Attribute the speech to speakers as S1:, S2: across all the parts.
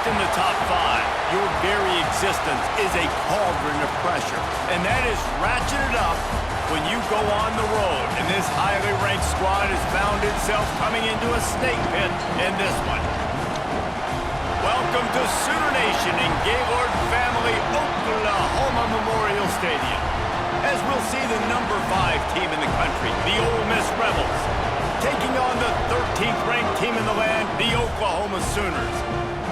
S1: ranked in the top 5, your very existence is a cauldron of pressure. And that is ratcheted up when you go on the road. And this highly ranked squad has found itself coming into a snake pit in this one. Welcome to Sooner Nation in Gaylord Family Oklahoma Memorial Stadium, as we'll see the number 5 team in the country, the Ole Miss Rebels, taking on the 13th ranked team in the land, the Oklahoma Sooners.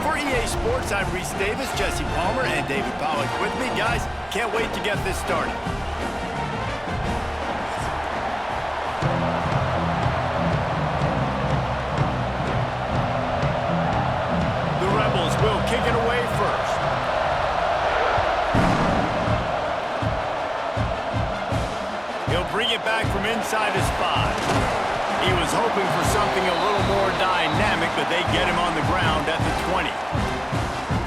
S1: For EA Sports, I'm Reese Davis, Jesse Palmer, and David Pollack with me. Guys, can't wait to get this started. The Rebels will kick it away first. He'll bring it back from inside his 5. He was hoping for something a little more dynamic, but they get him on the ground at the 20.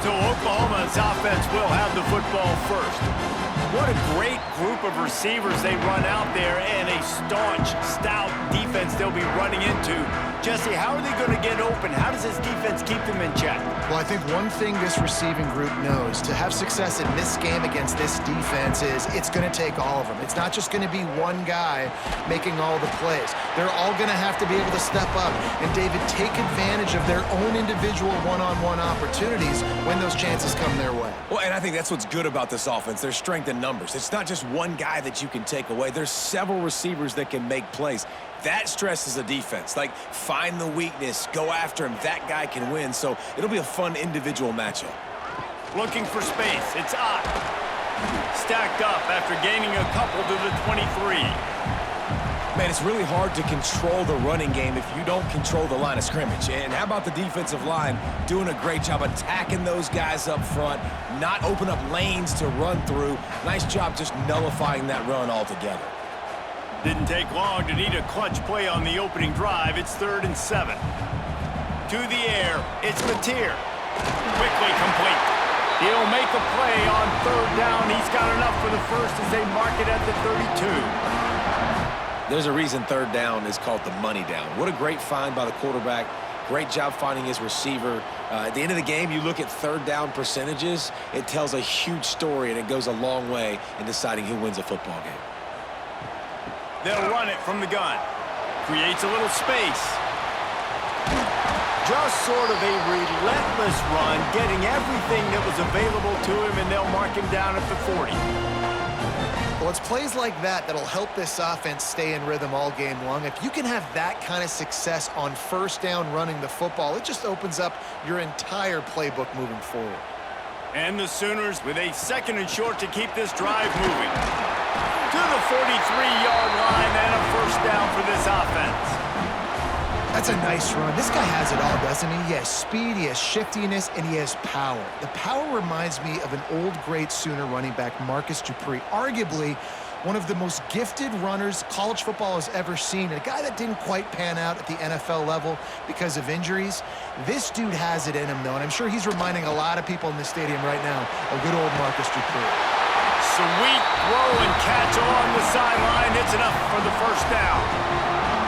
S1: So Oklahoma's offense will have the football first. What a great group of receivers they run out there, and a staunch, stout defense they'll be running into. Jesse, how are they going to get open? How does this defense keep them in check?
S2: Well, I think one thing this receiving group knows to have success in this game against this defense is it's going to take all of them. It's not just going to be one guy making all the plays. They're all going to have to be able to step up and, David, take advantage of their own individual one-on-one opportunities when those chances come their way.
S3: Well, and I think that's what's good about this offense. There's strength in numbers. It's not just one guy that you can take away. There's several receivers that can make plays. That stresses the defense. Like, find the weakness, go after him. That guy can win, so it'll be a fun individual matchup.
S1: Looking for space. It's Ott. Stacked up after gaining a couple to the 23.
S3: Man, it's really hard to control the running game if you don't control the line of scrimmage. And how about the defensive line doing a great job attacking those guys up front, not open up lanes to run through. Nice job just nullifying that run altogether.
S1: Didn't take long to need a clutch play on the opening drive. It's 3rd and 7. To the air, it's Mateer. Quickly complete. He'll make a play on 3rd down. He's got enough for the first as they mark it at the 32.
S3: There's a reason 3rd down is called the money down. What a great find by the quarterback. Great job finding his receiver. At the end of the game, you look at 3rd down percentages. It tells a huge story, and it goes a long way in deciding who wins a football game.
S1: They'll run it from the gun. Creates a little space. Just sort of a relentless run, getting everything that was available to him, and they'll mark him down at the 40.
S2: Well, it's plays like that that'll help this offense stay in rhythm all game long. If you can have that kind of success on 1st down running the football, it just opens up your entire playbook moving forward.
S1: And the Sooners with a 2nd and short to keep this drive moving. To the 43-yard line and a 1st down for this offense.
S2: That's a nice run. This guy has it all, doesn't he? He has speed, he has shiftiness, and he has power. The power reminds me of an old great Sooner running back, Marcus Dupree, arguably one of the most gifted runners college football has ever seen, and a guy that didn't quite pan out at the NFL level because of injuries. This dude has it in him, though, and I'm sure he's reminding a lot of people in the stadium right now of good old Marcus Dupree.
S1: Sweet throw and catch along the sideline. It's enough for the 1st down.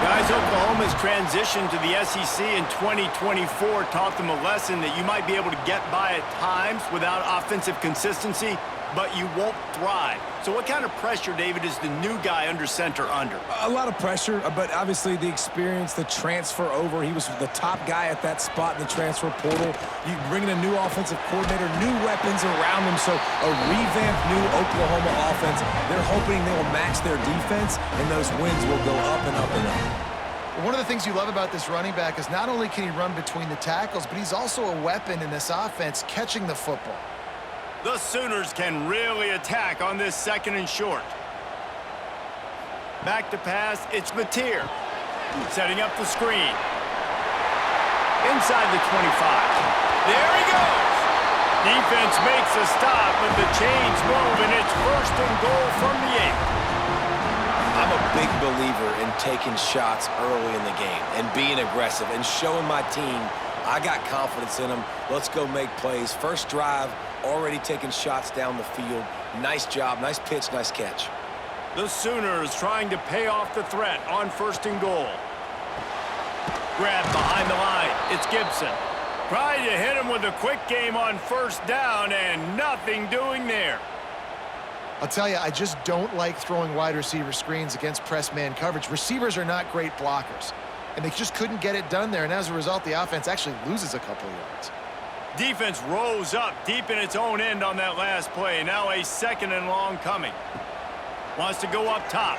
S1: Guys, Oklahoma's transition to the SEC in 2024 taught them a lesson that you might be able to get by at times without offensive consistency, but you won't thrive. So what kind of pressure, David, is the new guy under center under?
S3: A lot of pressure, but obviously the experience, the transfer over. He was the top guy at that spot in the transfer portal. You bring in a new offensive coordinator, new weapons around him, so a revamped new Oklahoma offense. They're hoping they will match their defense, and those wins will go up and up and up.
S2: One of the things you love about this running back is not only can he run between the tackles, but he's also a weapon in this offense catching the football.
S1: The Sooners can really attack on this 2nd and short. Back to pass, it's Mateer. Setting up the screen. Inside the 25. There he goes! Defense makes a stop, but the chains move, and it's 1st and goal from the 8.
S3: I'm a big believer in taking shots early in the game and being aggressive and showing my team I got confidence in them. Let's go make plays. First drive, already taking shots down the field. Nice job, nice pitch, nice catch.
S1: The Sooners trying to pay off the threat on 1st and goal. Grab behind the line. It's Gibson. Tried to hit him with a quick game on first down and nothing doing there.
S2: I'll tell you, I just don't like throwing wide receiver screens against press man coverage. Receivers are not great blockers, and they just couldn't get it done there, and as a result, the offense actually loses a couple yards.
S1: Defense rose up deep in its own end on that last play. Now a 2nd and long coming. Wants to go up top.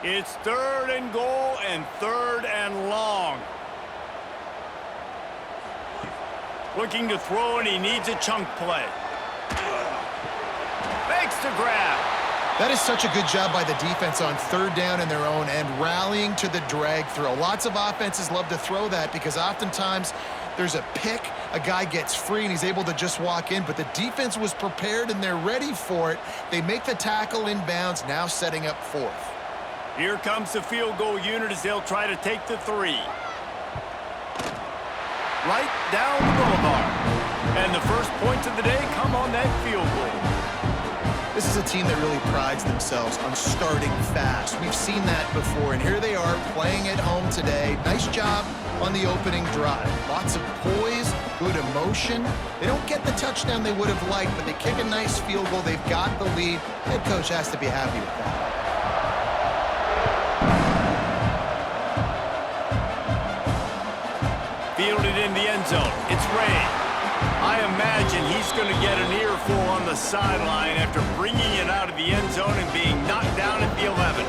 S1: It's 3rd and goal and 3rd and long. Looking to throw, and he needs a chunk play. Makes the grab.
S2: That is such a good job by the defense on 3rd down in their own end, rallying to the drag throw. Lots of offenses love to throw that because oftentimes there's a pick, a guy gets free, and he's able to just walk in, but the defense was prepared and they're ready for it. They make the tackle inbounds, now setting up 4th.
S1: Here comes the field goal unit as they'll try to take the 3. Right down the boulevard. And the first points of the day come on that field goal.
S2: This is a team that really prides themselves on starting fast. We've seen that before, and here they are playing at home today. Nice job on the opening drive. Lots of poise, good emotion. They don't get the touchdown they would have liked, but they kick a nice field goal. They've got the lead. Head coach has to be happy with that.
S1: Fielded in the end zone. It's Ray. I imagine he's going to get an earful on the sideline after bringing it out of the end zone and being knocked down at the 11.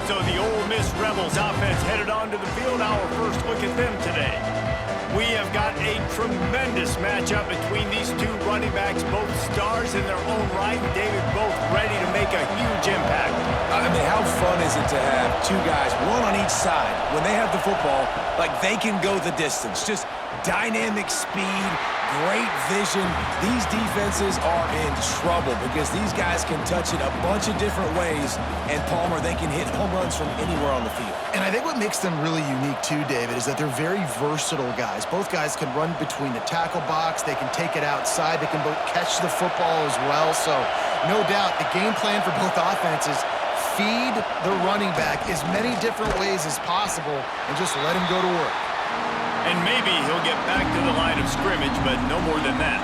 S1: So the Ole Miss Rebels offense headed onto the field. Our first look at them today. We have got a tremendous matchup between these two running backs, both stars in their own right, and David, both ready to make a huge impact.
S3: I mean, how fun is it to have two guys, one on each side, when they have the football, like they can go the distance. Just dynamic speed, great vision. These defenses are in trouble because these guys can touch it a bunch of different ways, and Palmer, they can hit home runs from anywhere on the field.
S2: And I think what makes them really unique too, David, is that they're very versatile guys. Both guys can run between the tackle box. They can take it outside. They can both catch the football as well. So no doubt the game plan for both offenses, feed the running back as many different ways as possible and just let him go to work.
S1: And maybe he'll get back to the line of scrimmage, but no more than that.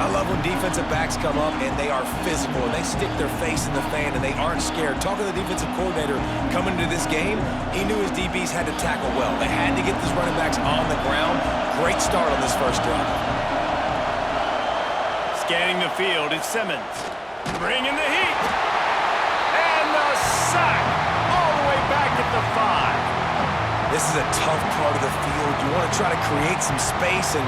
S3: I love when defensive backs come up and they are physical and they stick their face in the fan and they aren't scared. Talking to the defensive coordinator coming into this game, he knew his DBs had to tackle well. They had to get these running backs on the ground. Great start on this first drive.
S1: Scanning the field, it's Simmons. Bringing the heat. And the sack all the way back at the 5.
S3: This is a tough part of the field. You want to try to create some space and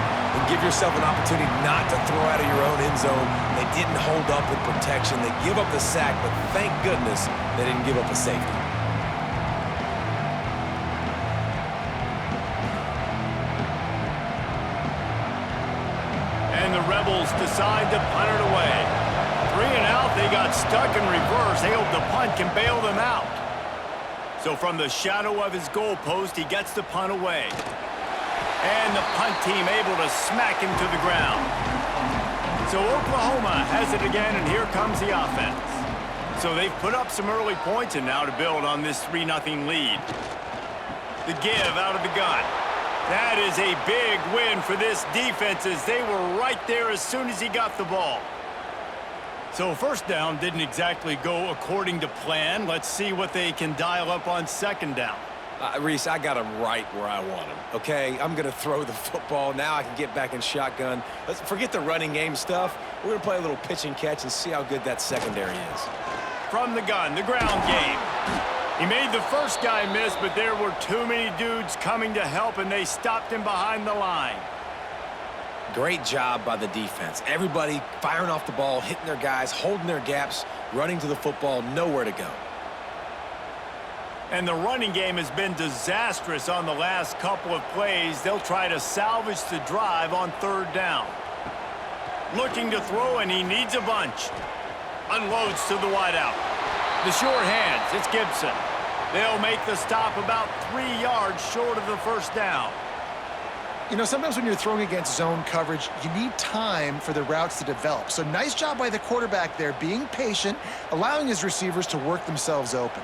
S3: give yourself an opportunity not to throw out of your own end zone. They didn't hold up with protection. They give up the sack, but thank goodness they didn't give up a safety.
S1: And the Rebels decide to punt it away. 3 and out, they got stuck in reverse. They hope the punt can bail them out. So from the shadow of his goalpost, he gets the punt away. And the punt team able to smack him to the ground. So Oklahoma has it again, and here comes the offense. So they've put up some early points, and now to build on this 3-0 lead. The give out of the gun. That is a big win for this defense as they were right there as soon as he got the ball. So first down didn't exactly go according to plan. Let's see what they can dial up on second down.
S3: Reese, I got him right where I want him, okay? I'm going to throw the football. Now I can get back in shotgun. Let's forget the running game stuff. We're going to play a little pitch and catch and see how good that secondary is.
S1: From the gun, the ground game. He made the first guy miss, but there were too many dudes coming to help, and they stopped him behind the line.
S3: Great job by the defense. Everybody firing off the ball, hitting their guys, holding their gaps, running to the football, nowhere to go.
S1: And the running game has been disastrous on the last couple of plays. They'll try to salvage the drive on third down. Looking to throw, and he needs a bunch. Unloads to the wideout. The sure hands, it's Gibson. They'll make the stop about 3 yards short of the first down.
S2: You know, sometimes when you're throwing against zone coverage, you need time for the routes to develop. So nice job by the quarterback there, being patient, allowing his receivers to work themselves open.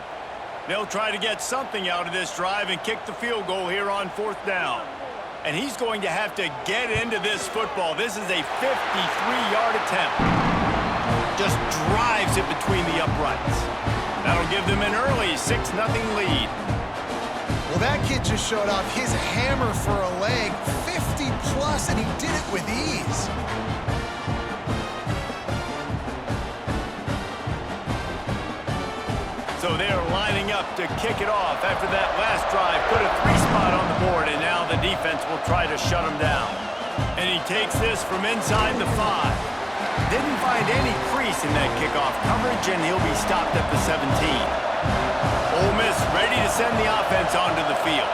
S1: They'll try to get something out of this drive and kick the field goal here on 4th down. And he's going to have to get into this football. This is a 53-yard attempt. Just drives it between the uprights. That'll give them an early 6-0 lead.
S2: Well, that kid just showed off his hammer for a leg, 50-plus, and he did it with ease.
S1: So they're lining up to kick it off after that last drive. Put a 3-spot on the board, and now the defense will try to shut him down. And he takes this from inside the 5. Didn't find any crease in that kickoff coverage, and he'll be stopped at the 17. Ole Miss ready to send the offense onto the field.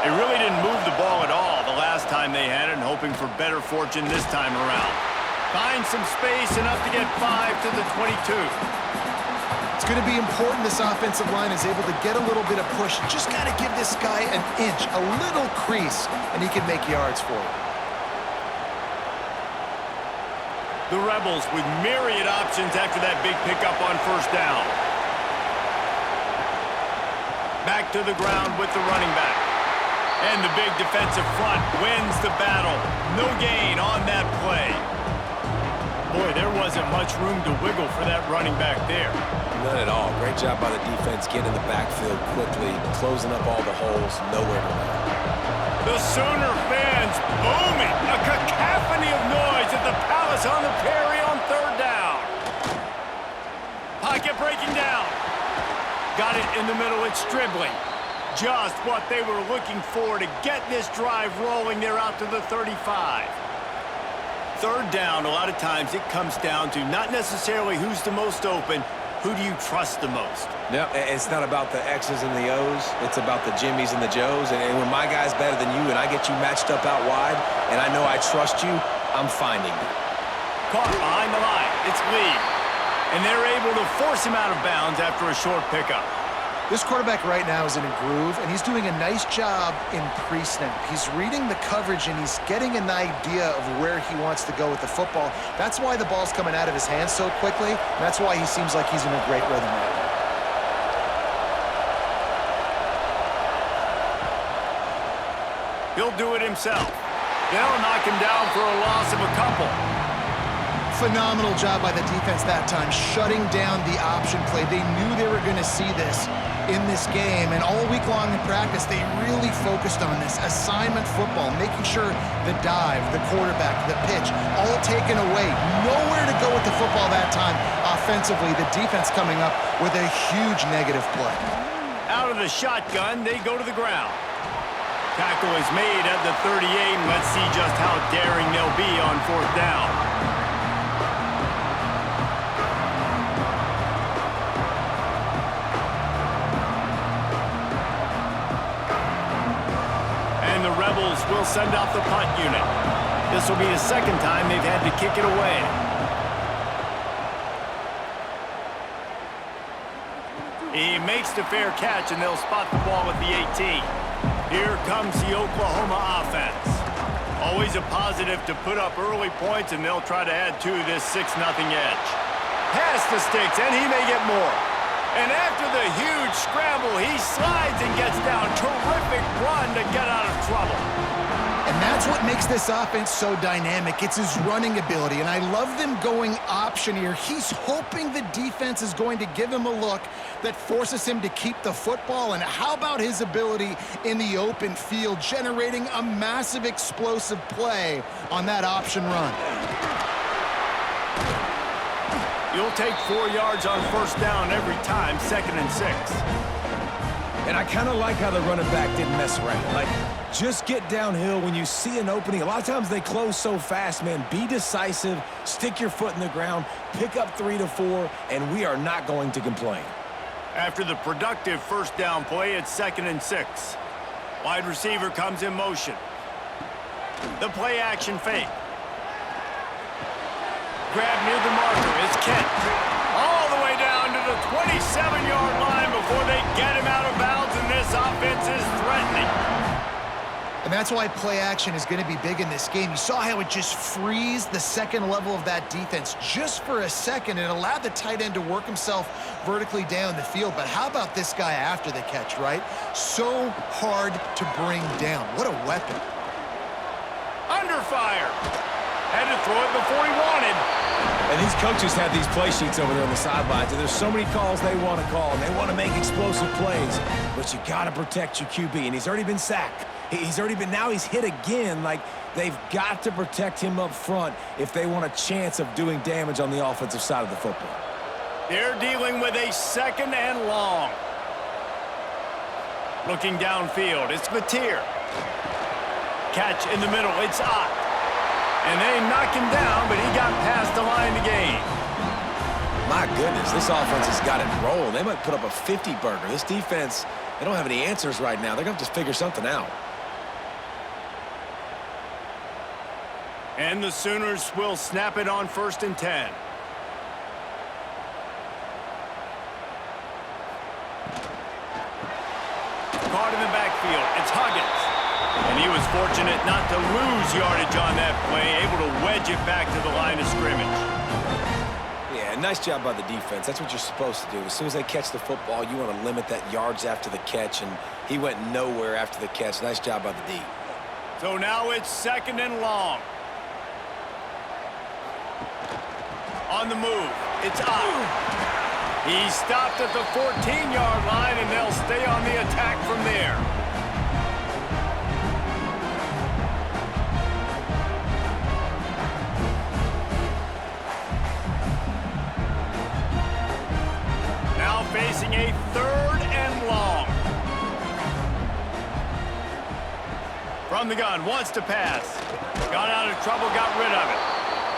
S1: They really didn't move the ball at all the last time they had it, and hoping for better fortune this time around. Find some space, enough to get 5 to the 22.
S2: It's going to be important this offensive line is able to get a little bit of push. Just got to give this guy an inch, a little crease, and he can make yards for you.
S1: The Rebels with myriad options after that big pickup on 1st down. Back to the ground with the running back. And the big defensive front wins the battle. No gain on that play. Boy, there wasn't much room to wiggle for that running back there.
S3: None at all. Great job by the defense getting in the backfield quickly, closing up all the holes, nowhere to run.
S1: The Sooner fans booming. A cacophony of noise at the Palace on the Prairie on 3rd down. Pocket breaking down. Got it in the middle. It's Stribling. Just what they were looking for to get this drive rolling. They're out to the 35. 3rd down, a lot of times it comes down to not necessarily who's the most open, who do you trust the most?
S3: Yeah, it's not about the X's and the O's. It's about the Jimmies and the Joes. And when my guy's better than you and I get you matched up out wide and I know I trust you, I'm finding you.
S1: Caught behind the line. It's Lee. And they're able to force him out of bounds after a short pickup.
S2: This quarterback right now is in a groove, and he's doing a nice job in pre-snap. He's reading the coverage, and he's getting an idea of where he wants to go with the football. That's why the ball's coming out of his hands so quickly, and that's why he seems like he's in a great rhythm right now.
S1: He'll do it himself. They'll knock him down for a loss of a couple.
S2: Phenomenal job by the defense that time, shutting down the option play. They knew they were going to see this in this game, and all week long in practice, they really focused on this assignment football, making sure the dive, the quarterback, the pitch, all taken away. Nowhere to go with the football that time. Offensively, the defense coming up with a huge negative play.
S1: Out of the shotgun, they go to the ground. Tackle is made at the 38, and let's see just how daring they'll be on 4th down. And the Rebels will send out the punt unit. This will be the 2nd time they've had to kick it away. He makes the fair catch, and they'll spot the ball at the 18. Here comes the Oklahoma offense. Always a positive to put up early points, and they'll try to add to this 6-0 edge. Pass the sticks, and he may get more. And after the huge scramble, he slides and gets down. Terrific run to get out of trouble.
S2: And that's what makes this offense so dynamic. It's his running ability, and I love them going option here. He's hoping the defense is going to give him a look that forces him to keep the football. And how about his ability in the open field, generating a massive explosive play on that option run?
S1: You'll take 4 yards on 1st down every time, 2nd and 6.
S3: And I kind of like how the running back didn't mess around. Like, just get downhill when you see an opening. A lot of times they close so fast, man. Be decisive, stick your foot in the ground, pick up 3 to 4, and we are not going to complain.
S1: After the productive 1st down play, it's 2nd and 6. Wide receiver comes in motion. The play action fake. Grab near the marker is Kent. All the way down to the 27-yard line before they get him out of bounds, and this offense is threatening.
S2: And that's why play action is going to be big in this game. You saw how it just frees the second level of that defense just for a second and allowed the tight end to work himself vertically down the field. But how about this guy after the catch, right? So hard to bring down. What a weapon.
S1: Under fire. Had to throw it before he wanted.
S3: And these coaches have these play sheets over there on the sidelines, and there's so many calls they want to call, and they want to make explosive plays. But you got to protect your QB, and he's already been sacked. Now he's hit again. Like, they've got to protect him up front if they want a chance of doing damage on the offensive side of the football.
S1: They're dealing with a 2nd and long. Looking downfield, it's Mateer. Catch in the middle, it's Ott. And they knock him down, but he got past the line to gain.
S3: My goodness, this offense has got it rolling. They might put up a 50-burger. This defense, they don't have any answers right now. They're going to have to figure something out.
S1: And the Sooners will snap it on 1st and 10. Caught in the backfield, it's Huggins. And he was fortunate not to lose yardage on that play, able to wedge it back to the line of scrimmage.
S3: Yeah, nice job by the defense. That's what you're supposed to do. As soon as they catch the football, you want to limit that yards after the catch, and he went nowhere after the catch. Nice job by the D.
S1: So now it's 2nd and long. On the move, it's Ott. He stopped at the 14-yard line, and they'll stay on the attack from there. Now facing a 3rd and long. From the gun, wants to pass. Got out of trouble, got rid of it.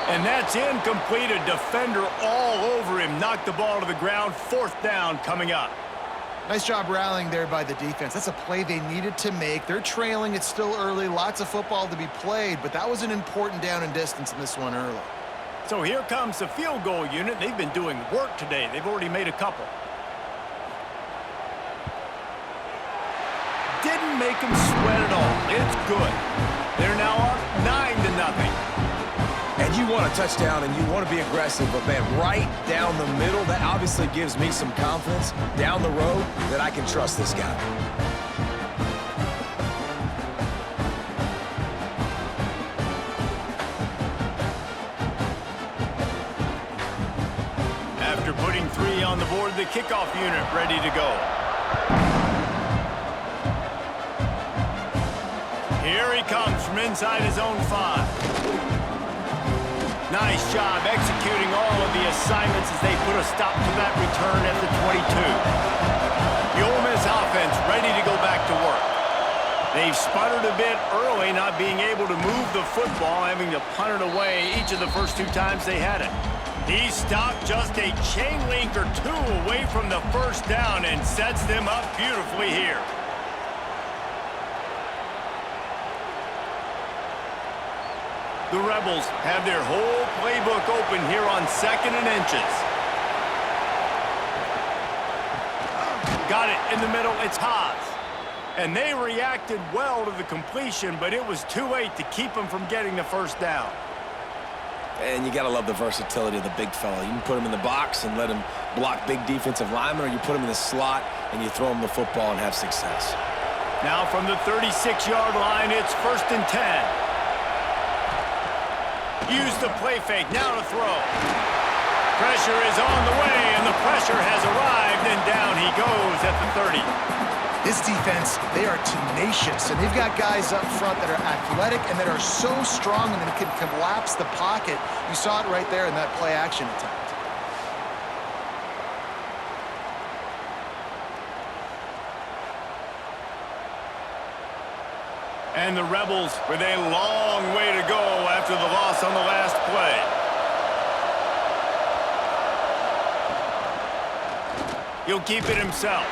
S1: And that's incomplete. A defender all over him. Knocked the ball to the ground. 4th down coming up.
S2: Nice job rallying there by the defense. That's a play they needed to make. They're trailing. It's still early. Lots of football to be played, but that was an important down and distance in this one early.
S1: So here comes the field goal unit. They've been doing work today. They've already made a couple. Didn't make them sweat at all. It's good. They're now up 9-0.
S3: And you want a touchdown, and you want to be aggressive, but, man, right down the middle, that obviously gives me some confidence down the road that I can trust this guy.
S1: After putting 3 on the board, the kickoff unit ready to go. Here he comes from inside his own 5. Nice job executing all of the assignments as they put a stop to that return at the 22. The Ole Miss offense ready to go back to work. They've sputtered a bit early, not being able to move the football, having to punt it away each of the first 2 times they had it. He stopped just a chain link or 2 away from the 1st down and sets them up beautifully here. The Rebels have their whole playbook open here on 2nd and inches. Got it in the middle, it's Haas. And they reacted well to the completion, but it was too late to keep them from getting the 1st down.
S3: And you got to love the versatility of the big fella. You can put him in the box and let him block big defensive linemen, or you put him in the slot and you throw him the football and have success.
S1: Now from the 36-yard line, it's 1st and 10. Use the play fake, now to throw. Pressure is on the way, and the pressure has arrived, and down he goes at the 30.
S2: This defense, they are tenacious, and they've got guys up front that are athletic and that are so strong and that can collapse the pocket. You saw it right there in that play action attempt.
S1: And the Rebels with a long way to go after the loss on the last play. He'll keep it himself.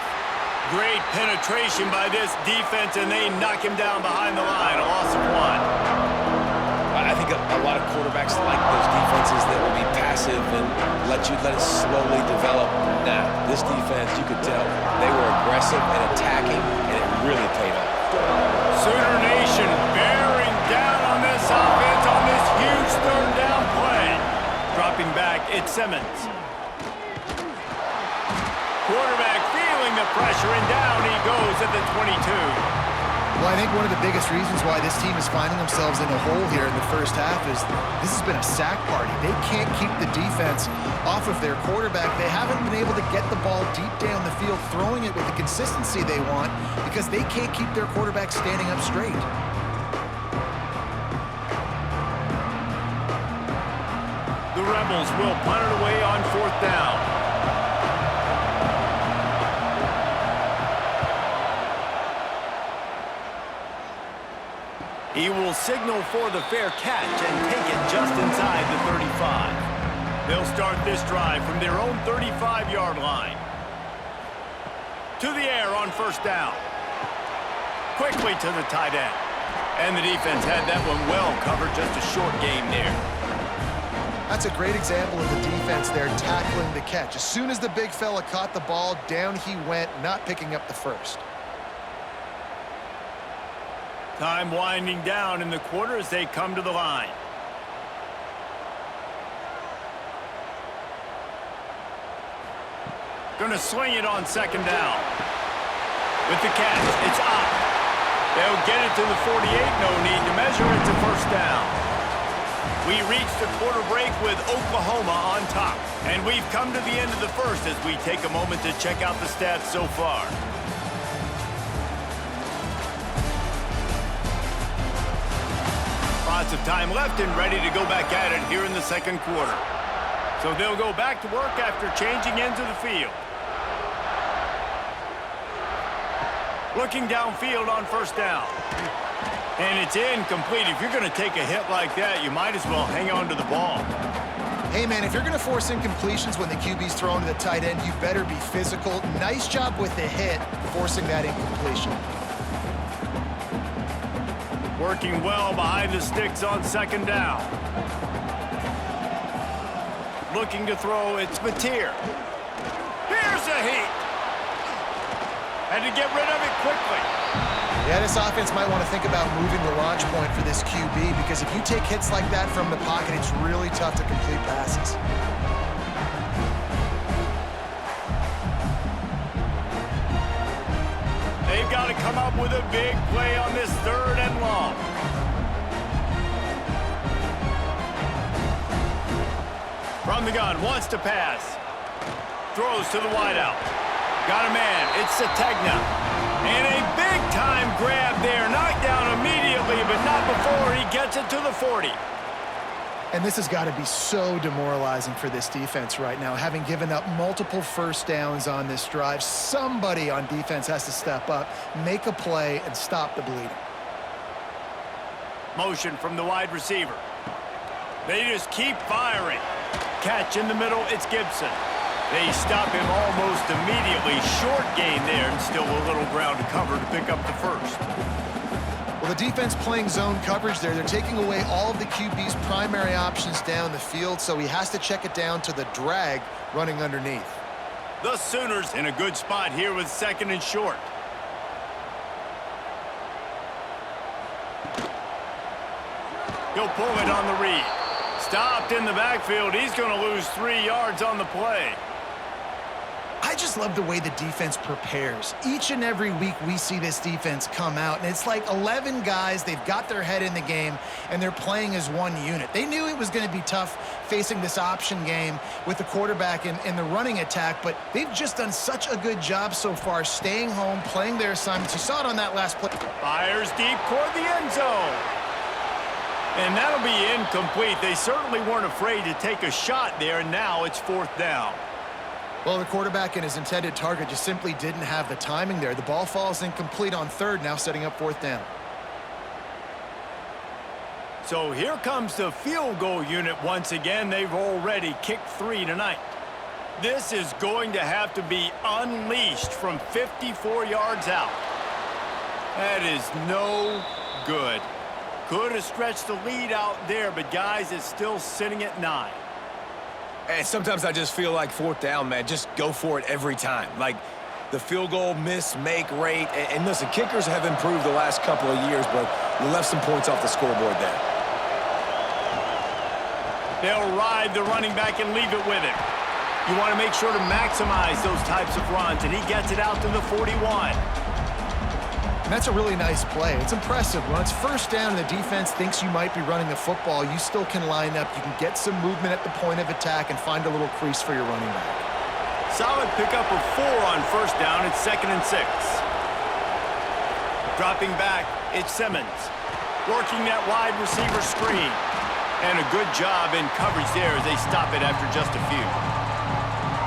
S1: Great penetration by this defense, and they knock him down behind the line. A loss of 1.
S3: I think a lot of quarterbacks like those defenses that will be passive and let it slowly develop. Nah, this defense, you could tell, they were aggressive and attacking, and it really paid off.
S1: Sooner Nation bearing down on this offense on this huge third down play. Dropping back, it's Simmons. Quarterback feeling the pressure, and down he goes at the 22.
S2: Well, I think one of the biggest reasons why this team is finding themselves in a hole here in the first half is this has been a sack party. They can't keep the defense off of their quarterback. They haven't been able to get the ball deep down the field, throwing it with the consistency they want because they can't keep their quarterback standing up straight.
S1: The Rebels will punt it away on fourth down. He will signal for the fair catch and take it just inside the 35. They'll start this drive from their own 35-yard line. To the air on first down. Quickly to the tight end. And the defense had that one well covered, just a short game there.
S2: That's a great example of the defense there tackling the catch. As soon as the big fella caught the ball, down he went, not picking up the first.
S1: Time winding down in the quarter as they come to the line. Gonna swing it on second down. With the catch, it's up. They'll get it to the 48, no need to measure it to first down. We reach the quarter break with Oklahoma on top. And we've come to the end of the first as we take a moment to check out the stats so far. Lots of time left and ready to go back at it here in the second quarter. So they'll go back to work after changing into the field. Looking downfield on first down. And it's incomplete. If you're going to take a hit like that, you might as well hang on to the ball.
S2: Hey, man, if you're going to force incompletions when the QB's throwing to the tight end, you better be physical. Nice job with the hit, forcing that incompletion.
S1: Working well behind the sticks on second down. Looking to throw, it's Mateer. Here's a heat. Had to get rid of it quickly.
S2: Yeah, this offense might want to think about moving the launch point for this QB because if you take hits like that from the pocket, it's really tough to complete passes.
S1: They've got to come up with a big play on this third and long. From the gun, wants to pass. Throws to the wideout. Got a man, it's Sategna. And a big-time grab there. Knocked down immediately, but not before he gets it to the 40.
S2: And this has got to be so demoralizing for this defense right now. Having given up multiple first downs on this drive, somebody on defense has to step up, make a play, and stop the bleeding.
S1: Motion from the wide receiver. They just keep firing. Catch in the middle, it's Gibson. They stop him almost immediately. Short gain there, and still a little ground to cover to pick up the first.
S2: Well, the defense playing zone coverage there. They're taking away all of the QB's primary options down the field, so he has to check it down to the drag running underneath.
S1: The Sooners in a good spot here with second and short. He'll pull it on the read. Stopped in the backfield. He's going to lose 3 yards on the play.
S2: I just love the way the defense prepares. Each and every week we see this defense come out, and it's like 11 guys. They've got their head in the game, and they're playing as one unit. They knew it was going to be tough facing this option game with the quarterback in the running attack, but they've just done such a good job so far staying home, playing their assignments. You saw it on that last play.
S1: Fires deep toward the end zone. And that'll be incomplete. They certainly weren't afraid to take a shot there, and now it's fourth down.
S2: Well, the quarterback and his intended target just simply didn't have the timing there. The ball falls incomplete on third, now setting up fourth down.
S1: So here comes the field goal unit once again. They've already kicked 3 tonight. This is going to have to be unleashed from 54 yards out. That is no good. Could have stretched the lead out there, but guys, it's still sitting at 9.
S3: And sometimes I just feel like 4th down, man, just go for it every time. Like the field goal miss, make rate. And listen, kickers have improved the last couple of years, but you left some points off the scoreboard there.
S1: They'll ride the running back and leave it with him. You want to make sure to maximize those types of runs, and he gets it out to the 41.
S2: And that's a really nice play. It's impressive. When it's 1st down and the defense thinks you might be running the football, you still can line up. You can get some movement at the point of attack and find a little crease for your running back.
S1: Solid pickup of 4 on 1st down. It's 2nd and 6. Dropping back, it's Simmons. Working that wide receiver screen. And a good job in coverage there as they stop it after just a few.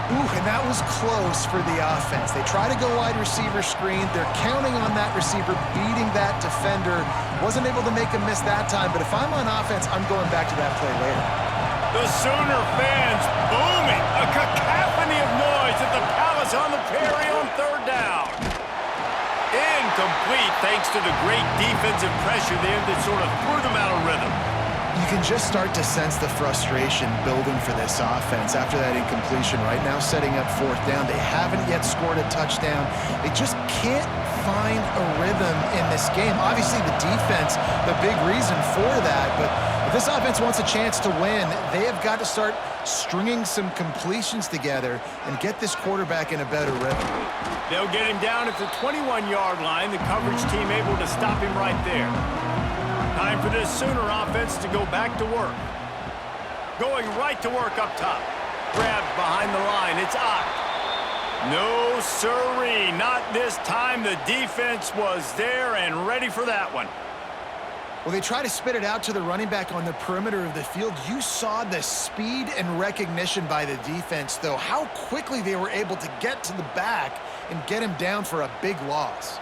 S2: Ooh, and that was close for the offense. They try to go wide receiver screen. They're counting on that receiver beating that defender. Wasn't able to make a miss that time, but if I'm on offense, I'm going back to that play later.
S1: The Sooner fans booming. A cacophony of noise at the Palace on the Prairie on 3rd down. Incomplete thanks to the great defensive pressure there that sort of threw them out of rhythm.
S2: You can just start to sense the frustration building for this offense after that incompletion. Right now, setting up 4th down. They haven't yet scored a touchdown. They just can't find a rhythm in this game. Obviously, the defense, the big reason for that. But if this offense wants a chance to win, they have got to start stringing some completions together and get this quarterback in a better rhythm.
S1: They'll get him down at the 21-yard line. The coverage team able to stop him right there. Time for this Sooner offense to go back to work. Going right to work up top. Grabbed behind the line. It's Ott. No siree. Not this time. The defense was there and ready for that one.
S2: Well, they try to spit it out to the running back on the perimeter of the field. You saw the speed and recognition by the defense, though. How quickly they were able to get to the back and get him down for a big loss.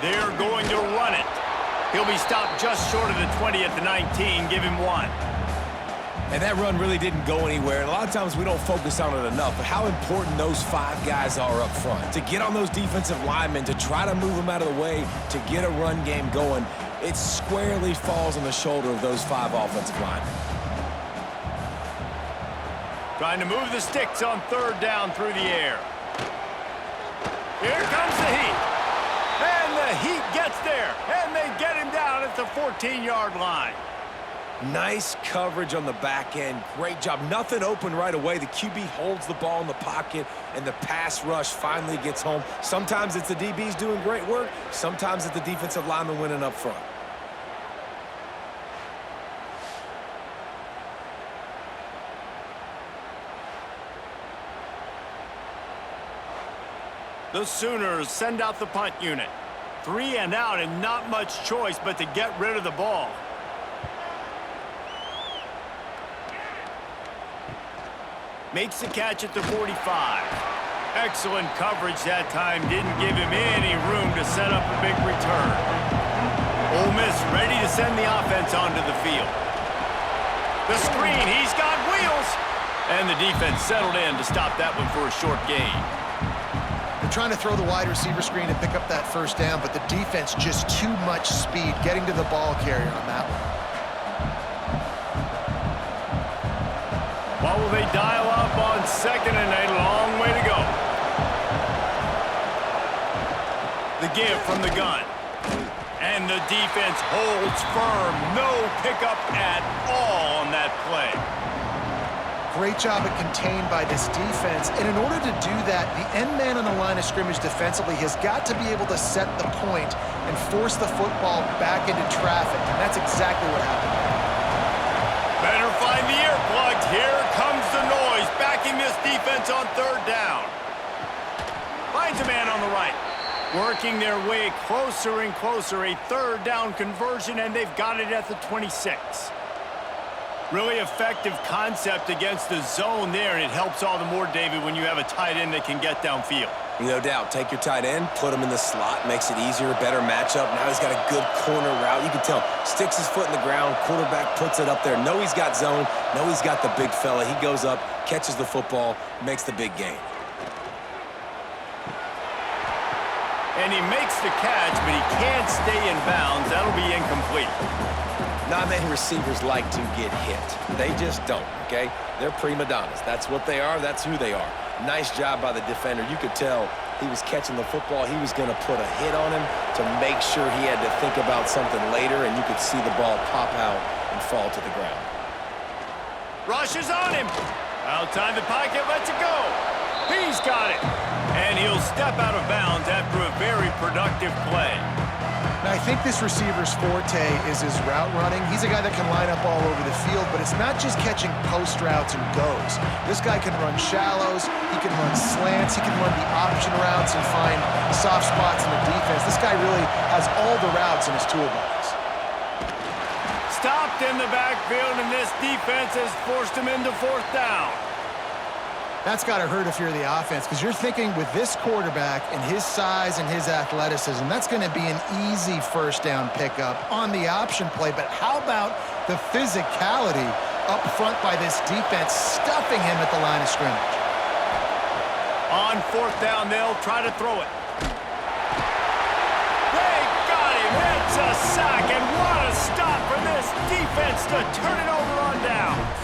S1: They're going to run it. He'll be stopped just short of the 20 at the 19. Give him 1.
S3: And that run really didn't go anywhere. And a lot of times we don't focus on it enough, but how important those 5 guys are up front. To get on those defensive linemen, to try to move them out of the way, to get a run game going, it squarely falls on the shoulder of those 5 offensive linemen.
S1: Trying to move the sticks on 3rd down through the air. Here comes the heat. And the Heat gets there, and they get him down at the 14-yard line.
S3: Nice coverage on the back end. Great job. Nothing open right away. The QB holds the ball in the pocket, and the pass rush finally gets home. Sometimes it's the DBs doing great work. Sometimes it's the defensive lineman winning up front.
S1: The Sooners send out the punt unit. 3 and out, and not much choice but to get rid of the ball. Makes the catch at the 45. Excellent coverage that time. Didn't give him any room to set up a big return. Ole Miss ready to send the offense onto the field. The screen, he's got wheels. And the defense settled in to stop that one for a short gain.
S2: They're trying to throw the wide receiver screen and pick up that 1st down, but the defense just too much speed getting to the ball carrier on that one.
S1: What will they dial up on 2nd and a long way to go? The give from the gun. And the defense holds firm. No pickup at all on that play.
S2: Great job at contained by this defense. And in order to do that, the end man on the line of scrimmage defensively has got to be able to set the point and force the football back into traffic. And that's exactly what happened.
S1: Better find the earplugs. Here comes the noise, backing this defense on 3rd down. Finds a man on the right. Working their way closer and closer. A 3rd down conversion, and they've got it at the 26. Really effective concept against the zone there, and it helps all the more, David, when you have a tight end that can get downfield.
S3: No doubt. Take your tight end, put him in the slot, makes it easier, better matchup. Now he's got a good corner route. You can tell, sticks his foot in the ground, quarterback puts it up there. Know he's got zone, know he's got the big fella. He goes up, catches the football, makes the big gain.
S1: And he makes the catch, but he can't stay in bounds. That'll be incomplete.
S3: Not many receivers like to get hit. They just don't, okay? They're prima donnas. That's what they are. That's who they are. Nice job by the defender. You could tell he was catching the football. He was going to put a hit on him to make sure he had to think about something later, and you could see the ball pop out and fall to the ground.
S1: Rushes on him. Outside the pocket, lets it go. He's got it. And he'll step out of bounds after a very productive play.
S2: Now, I think this receiver's forte is his route running. He's a guy that can line up all over the field, but it's not just catching post routes and goes. This guy can run shallows, he can run slants, he can run the option routes and find soft spots in the defense. This guy really has all the routes in his toolbox.
S1: Stopped in the backfield, and this defense has forced him into fourth down.
S2: That's got to hurt if you're the offense, because you're thinking with this quarterback and his size and his athleticism, that's going to be an easy first down pickup on the option play. But how about the physicality up front by this defense, stuffing him at the line of scrimmage?
S1: On fourth down, they'll try to throw it. They got him. It's a sack, and what a stop for this defense to turn it over on downs.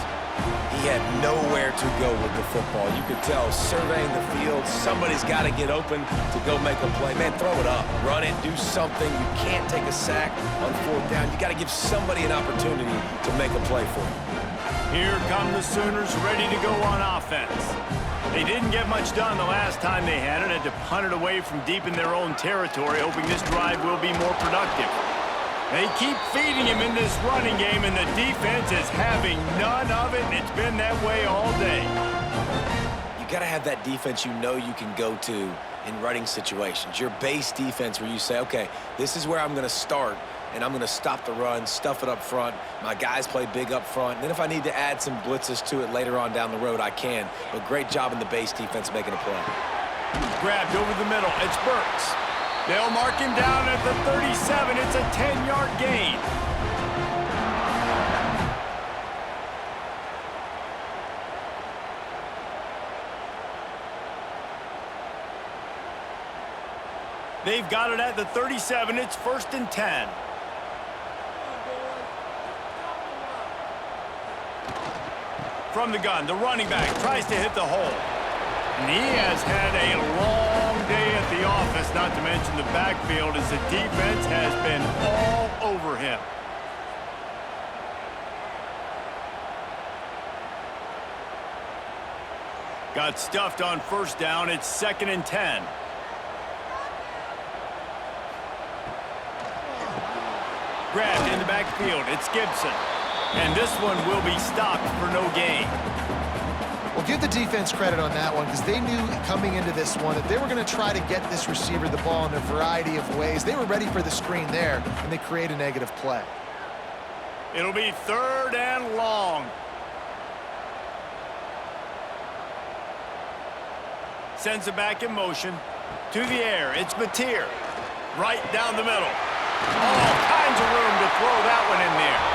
S3: He had nowhere to go with the football. You could tell, surveying the field, somebody's got to get open to go make a play. Man, throw it up, run it, do something. You can't take a sack on fourth down. You got to give somebody an opportunity to make a play for you.
S1: Here come the Sooners ready to go on offense. They didn't get much done the last time they had it. Had to punt it away from deep in their own territory, hoping this drive will be more productive. They keep feeding him in this running game, and the defense is having none of it, and it's been that way all day.
S3: You got to have that defense you know you can go to in running situations. Your base defense where you say, okay, this is where I'm going to start, and I'm going to stop the run, stuff it up front. My guys play big up front. And then if I need to add some blitzes to it later on down the road, I can. But great job in the base defense making a play.
S1: Grabbed over the middle. It's Burks. They'll mark him down at the 37. It's a 10-yard gain. They've got it at the 37. It's 1st and 10. From the gun, the running back tries to hit the hole. And he has had a long day at the office, not to mention the backfield, as the defense has been all over him. Got stuffed on first down. It's 2nd and 10. Grabbed in the backfield. It's Gibson. And this one will be stopped for no gain.
S2: Well, give the defense credit on that one, because they knew coming into this one that they were going to try to get this receiver the ball in a variety of ways. They were ready for the screen there, and they create a negative play.
S1: It'll be 3rd and long. Sends it back in motion. To the air. It's Mateer. Right down the middle. All kinds of room to throw that one in there.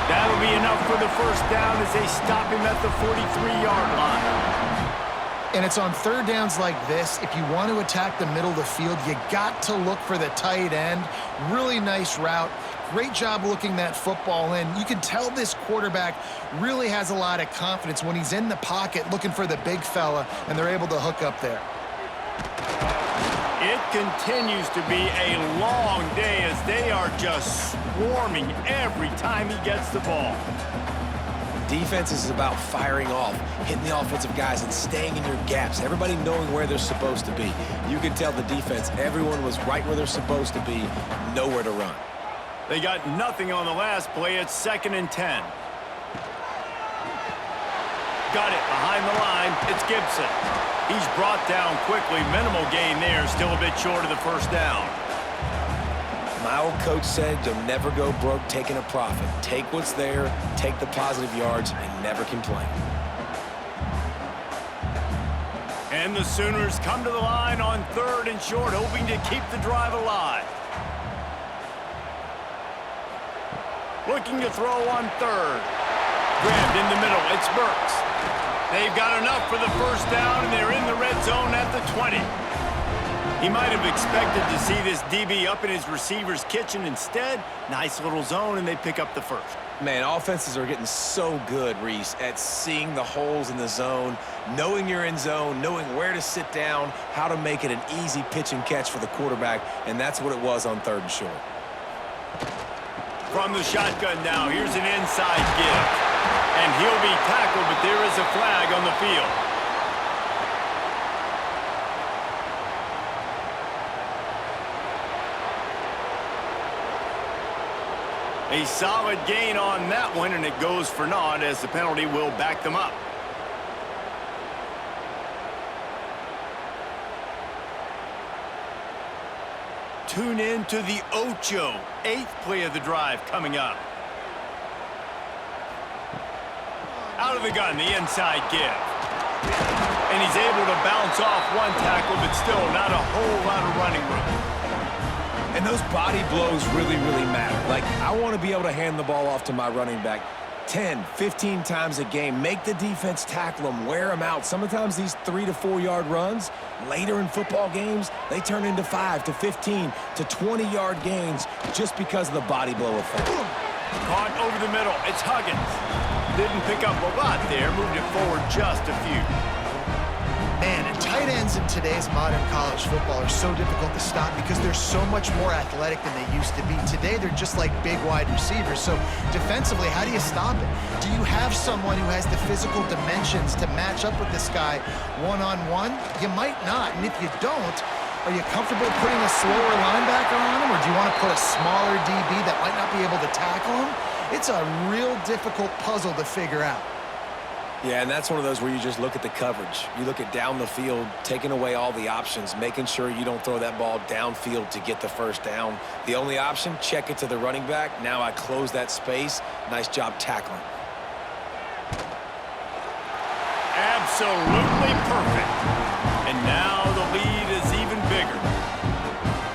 S1: That'll be enough for the first down as they stop him at the 43-yard line.
S2: And it's on third downs like this, if you want to attack the middle of the field, you got to look for the tight end. Really nice route. Great job looking that football in. You can tell this quarterback really has a lot of confidence when he's in the pocket looking for the big fella, and they're able to hook up there.
S1: It continues to be a long day as they are just swarming every time he gets the ball.
S3: Defense is about firing off, hitting the offensive guys, and staying in your gaps. Everybody knowing where they're supposed to be. You can tell the defense, everyone was right where they're supposed to be, nowhere to run.
S1: They got nothing on the last play. It's 2nd and 10. Got it behind the line. It's Gibson. He's brought down quickly. Minimal gain there. Still a bit short of the first down.
S3: My old coach said you'll never go broke taking a profit. Take what's there, take the positive yards, and never complain.
S1: And the Sooners come to the line on 3rd and short, hoping to keep the drive alive. Looking to throw on 3rd. Grabbed in the middle. It's Burks. They've got enough for the first down, and they're in the red zone at the 20. He might have expected to see this DB up in his receiver's kitchen. Instead, nice little zone, and they pick up the first.
S3: Man, offenses are getting so good, Reese, at seeing the holes in the zone, knowing you're in zone, knowing where to sit down, how to make it an easy pitch and catch for the quarterback, and that's what it was on 3rd and short.
S1: From the shotgun now, here's an inside give. And he'll be tackled, but there is a flag on the field. A solid gain on that one, and it goes for naught as the penalty will back them up. Tune in to the Ocho, 8th play of the drive coming up. Out of the gun, the inside give. And he's able to bounce off one tackle, but still not a whole lot of running room.
S3: And those body blows really, really matter. Like, I want to be able to hand the ball off to my running back 10, 15 times a game. Make the defense tackle them, wear them out. Sometimes these 3 to 4 yard runs, later in football games, they turn into 5 to 15 to 20 yard gains just because of the body blow effect.
S1: Caught over the middle. It's Huggins. Didn't pick up a lot there. Moved it forward just a few.
S2: Man, and tight ends in today's modern college football are so difficult to stop because they're so much more athletic than they used to be. Today, they're just like big wide receivers. So defensively, how do you stop it? Do you have someone who has the physical dimensions to match up with this guy one-on-one? You might not. And if you don't, are you comfortable putting a slower linebacker on him, or do you want to put a smaller DB that might not be able to tackle him? It's a real difficult puzzle to figure out.
S3: Yeah, and that's one of those where you just look at the coverage. You look at down the field, taking away all the options, making sure you don't throw that ball downfield to get the first down. The only option, check it to the running back. Now I close that space. Nice job tackling.
S1: Absolutely perfect. And now the lead is even bigger.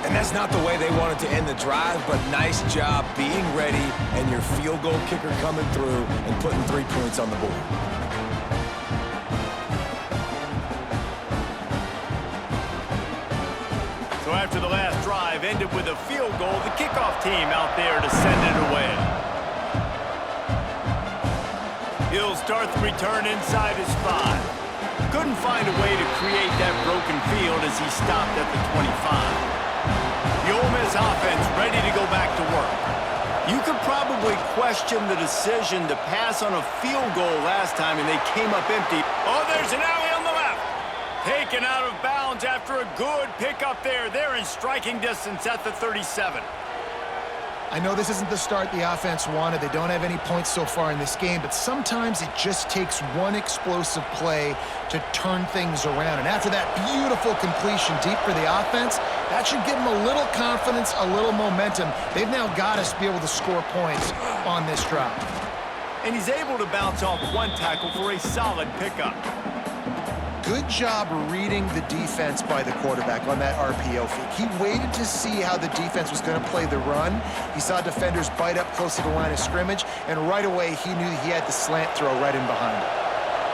S3: And that's not the way they wanted to end the drive, but nice job being ready and your field goal kicker coming through and putting 3 points on the board.
S1: So after the last drive ended with a field goal, the kickoff team out there to send it away. He'll start the return inside his 5. Couldn't find a way to create that broken field as he stopped at the 25. The Ole Miss offense ready to go back to work. You could probably question the decision to pass on a field goal last time, and they came up empty. Oh, there's an alley on the left. Taken out of bounds after a good pickup there. They're in striking distance at the 37.
S2: I know this isn't the start the offense wanted. They don't have any points so far in this game, but sometimes it just takes one explosive play to turn things around. And after that beautiful completion deep for the offense, that should give them a little confidence, a little momentum. They've now got us to be able to score points on this drive.
S1: And he's able to bounce off one tackle for a solid pickup.
S2: Good job reading the defense by the quarterback on that RPO fake. He waited to see how the defense was going to play the run. He saw defenders bite up close to the line of scrimmage, and right away he knew he had the slant throw right in behind him.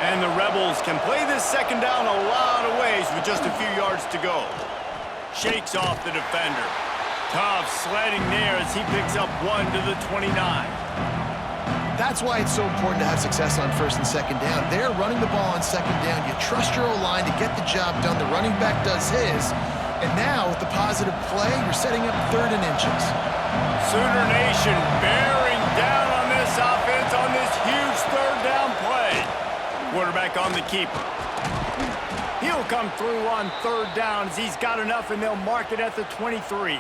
S1: And the Rebels can play this second down a lot of ways with just a few yards to go. Shakes off the defender. Tough sledding there as he picks up 1 to the 29.
S2: That's why it's so important to have success on 1st and 2nd down. They're running the ball on 2nd down. You trust your O-line to get the job done. The running back does his. And now, with the positive play, you're setting up 3rd and inches.
S1: Sooner Nation bearing down on this offense on this huge 3rd down play. Quarterback on the keeper. He'll come through on 3rd down as he's got enough, and they'll mark it at the 23.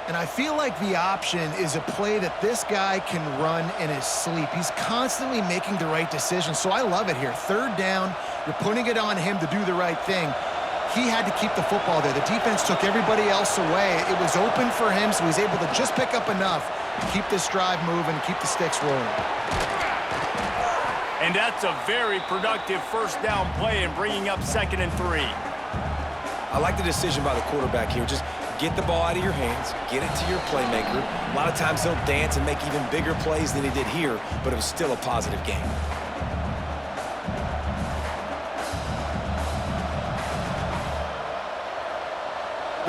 S2: And I feel like the option is a play that this guy can run in his sleep. He's constantly making the right decision, so I love it here. 3rd down, you're putting it on him to do the right thing. He had to keep the football there. The defense took everybody else away. It was open for him, so he's able to just pick up enough to keep this drive moving, keep the sticks rolling.
S1: And that's a very productive 1st down play and bringing up 2nd and 3.
S3: I like the decision by the quarterback here. Just get the ball out of your hands, get it to your playmaker. A lot of times he'll dance and make even bigger plays than he did here, but it was still a positive game.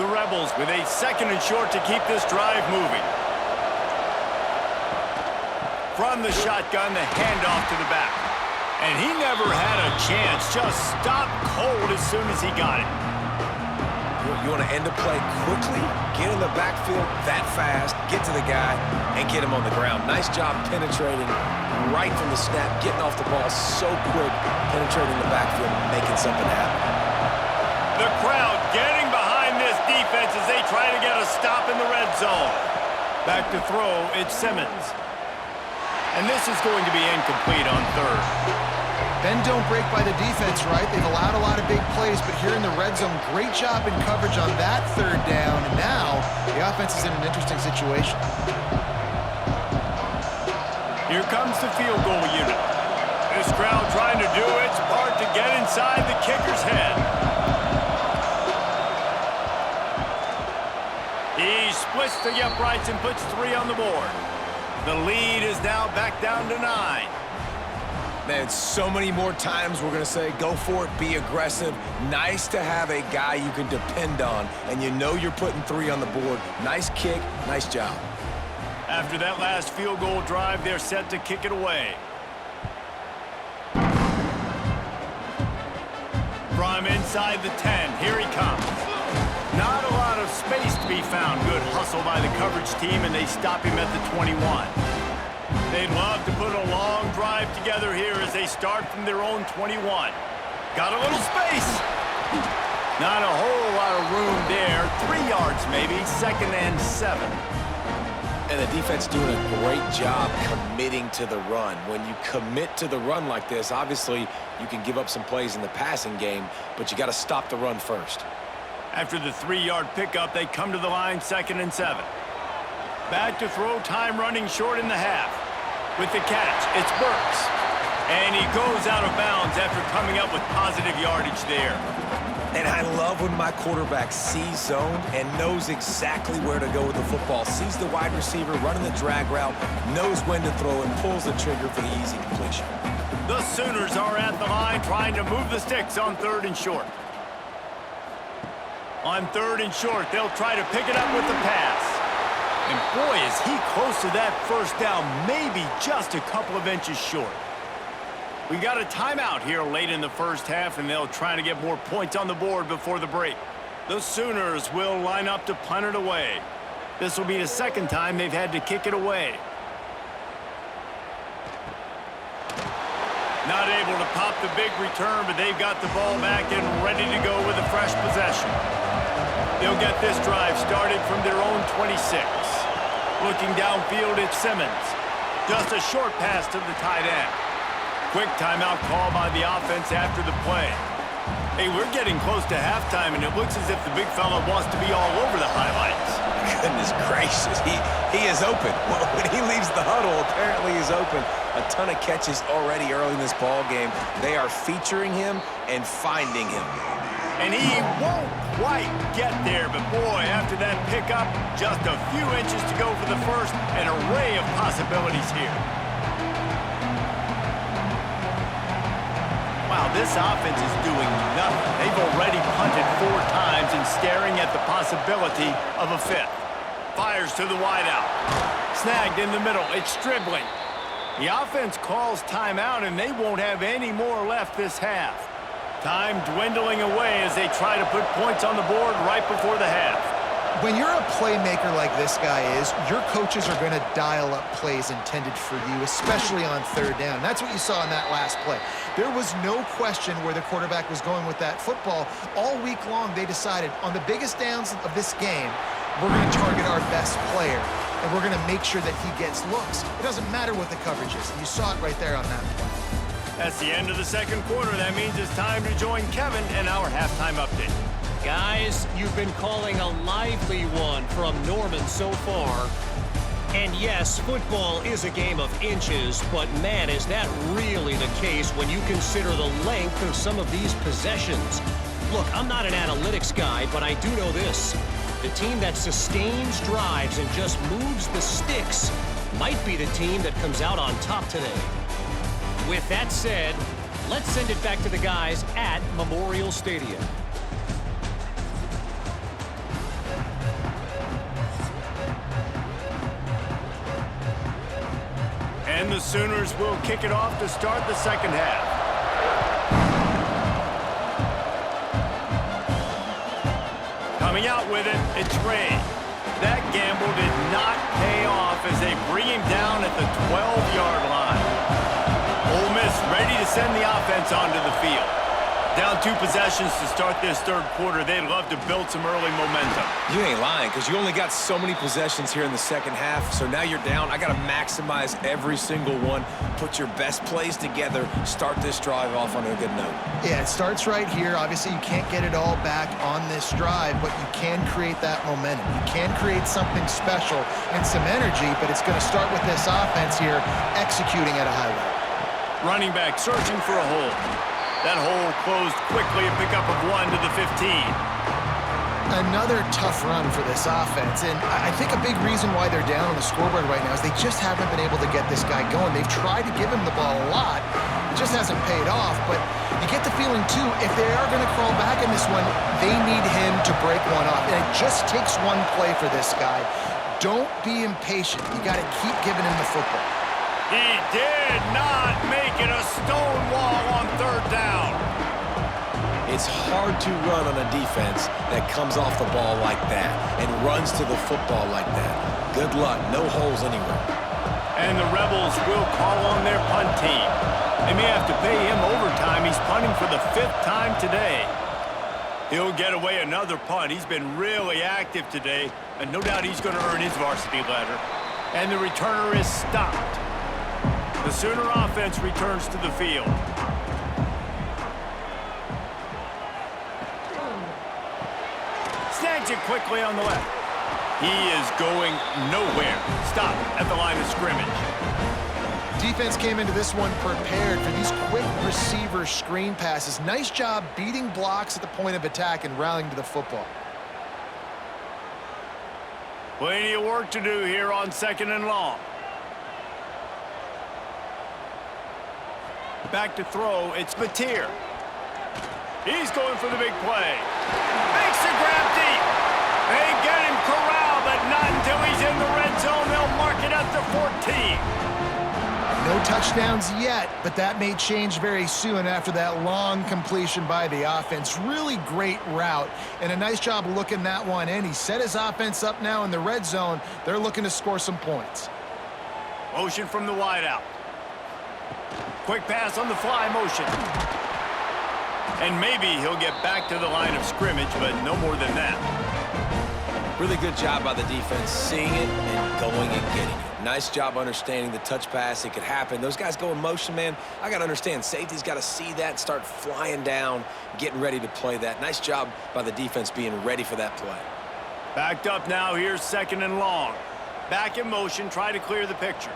S1: The Rebels with a 2nd and short to keep this drive moving. From the shotgun, the handoff to the back. And he never had a chance. Just stopped cold as soon as he got it.
S3: You want to end the play quickly, get in the backfield that fast, get to the guy, and get him on the ground. Nice job penetrating right from the snap, getting off the ball so quick, penetrating the backfield, making something happen.
S1: The crowd getting behind this defense as they try to get a stop in the red zone. Back to throw, it's Simmons. And this is going to be incomplete on 3rd.
S2: Bend don't break by the defense, right? They've allowed a lot of big plays, but here in the red zone, great job in coverage on that 3rd down. And now the offense is in an interesting situation.
S1: Here comes the field goal unit. This crowd trying to do its part to get inside the kicker's head. He splits the uprights and puts 3 on the board. The lead is now back down to 9.
S3: Man, so many more times we're going to say, go for it, be aggressive. Nice to have a guy you can depend on, and you know you're putting 3 on the board. Nice kick, nice job.
S1: After that last field goal drive, they're set to kick it away. From inside the 10, here he comes. Not a lot of space to be found. Good hustle by the coverage team, and they stop him at the 21. They'd love to put a long drive together here as they start from their own 21. Got a little space. Not a whole lot of room there. 3 yards maybe, 2nd and 7.
S3: And the defense doing a great job committing to the run. When you commit to the run like this, obviously you can give up some plays in the passing game, but you got to stop the run first.
S1: After the 3-yard pickup, they come to the line, 2nd and 7. Back to throw, time running short in the half. With the catch, it's Burks. And he goes out of bounds after coming up with positive yardage there.
S3: And I love when my quarterback sees zone and knows exactly where to go with the football. Sees the wide receiver running the drag route, knows when to throw, and pulls the trigger for the easy completion.
S1: The Sooners are at the line trying to move the sticks on 3rd and short. On 3rd and short, they'll try to pick it up with the pass. And boy, is he close to that 1st down, maybe just a couple of inches short. We got a timeout here late in the 1st half, and they'll try to get more points on the board before the break. The Sooners will line up to punt it away. This will be the 2nd time they've had to kick it away. Not able to pop the big return, but they've got the ball back and ready to go with a fresh possession. They'll get this drive started from their own 26. Looking downfield, it's Simmons. Just a short pass to the tight end. Quick timeout call by the offense after the play. Hey, we're getting close to halftime, and it looks as if the big fella wants to be all over the highlights.
S3: Goodness gracious, he is open. When he leaves the huddle, apparently he's open. A ton of catches already early in this ball game. They are featuring him and finding him.
S1: And he won't quite get there, but boy, after that pickup, just a few inches to go for the first, an array of possibilities here. Wow, this offense is doing nothing. They've already punted 4 times and staring at the possibility of a 5th. Fires to the wideout. Snagged in the middle, it's Stribling. The offense calls timeout, and they won't have any more left this half. Time dwindling away as they try to put points on the board right before the half.
S2: When you're a playmaker like this guy is, your coaches are going to dial up plays intended for you, especially on 3rd down. That's what you saw in that last play. There was no question where the quarterback was going with that football. All week long, they decided on the biggest downs of this game, we're going to target our best player, and we're going to make sure that he gets looks. It doesn't matter what the coverage is. And you saw it right there on that play.
S1: That's the end of the 2nd quarter. That means it's time to join Kevin in our halftime update.
S4: Guys, you've been calling a lively one from Norman so far. And yes, football is a game of inches, but man, is that really the case when you consider the length of some of these possessions. Look, I'm not an analytics guy, but I do know this. The team that sustains drives and just moves the sticks might be the team that comes out on top today. With that said, let's send it back to the guys at Memorial Stadium.
S1: the Sooners will kick it off to start the second half. Coming out with it, it's Ray. That gamble did not pay off as they bring him down at the 12-yard line. Ole Miss ready to send the offense onto the field. Down 2 possessions to start this third quarter. They'd love to build some early momentum.
S3: You ain't lying, because you only got so many possessions here in the second half, so now you're down. I got to maximize every single one, put your best plays together, start this drive off on a good note.
S2: Yeah, it starts right here. Obviously, you can't get it all back on this drive, but you can create that momentum. You can create something special and some energy, but it's going to start with this offense here executing at a high level.
S1: Running back searching for a hole. That hole closed quickly, a pickup of 1 to the 15.
S2: Another tough run for this offense, and I think a big reason why they're down on the scoreboard right now is they just haven't been able to get this guy going. They've tried to give him the ball a lot. It just hasn't paid off, but you get the feeling, too, if they are going to crawl back in this one, they need him to break one off, and it just takes one play for this guy. Don't be impatient. You got to keep giving him the football.
S1: He did not make it a stone wall on third down.
S3: It's hard to run on a defense that comes off the ball like that and runs to the football like that. Good luck. No holes anywhere.
S1: And the Rebels will call on their punt team. They may have to pay him overtime. He's punting for the 5th time today. He'll get away another punt. He's been really active today, and no doubt he's going to earn his varsity letter. And the returner is stopped. The Sooner offense returns to the field. Snags it quickly on the left. He is going nowhere. Stop at the line of scrimmage.
S2: Defense came into this one prepared for these quick receiver screen passes. Nice job beating blocks at the point of attack and rallying to the football.
S1: Plenty of work to do here on 2nd and long. Back to throw, it's Mateer. He's going for the big play. Makes the grab deep. They get him corralled, but not until he's in the red zone. They'll mark it at the 14.
S2: No touchdowns yet, but that may change very soon after that long completion by the offense. Really great route, and a nice job looking that one in. He set his offense up now in the red zone. They're looking to score some points.
S1: Motion from the wideout. Quick pass on the fly motion. And maybe he'll get back to the line of scrimmage, but no more than that.
S3: Really good job by the defense, seeing it and going and getting it. Nice job understanding the touch pass. It could happen. Those guys go in motion, man. I got to understand. Safety's got to see that, start flying down, getting ready to play that. Nice job by the defense being ready for that play.
S1: Backed up now. Here's 2nd and long. Back in motion. Try to clear the picture.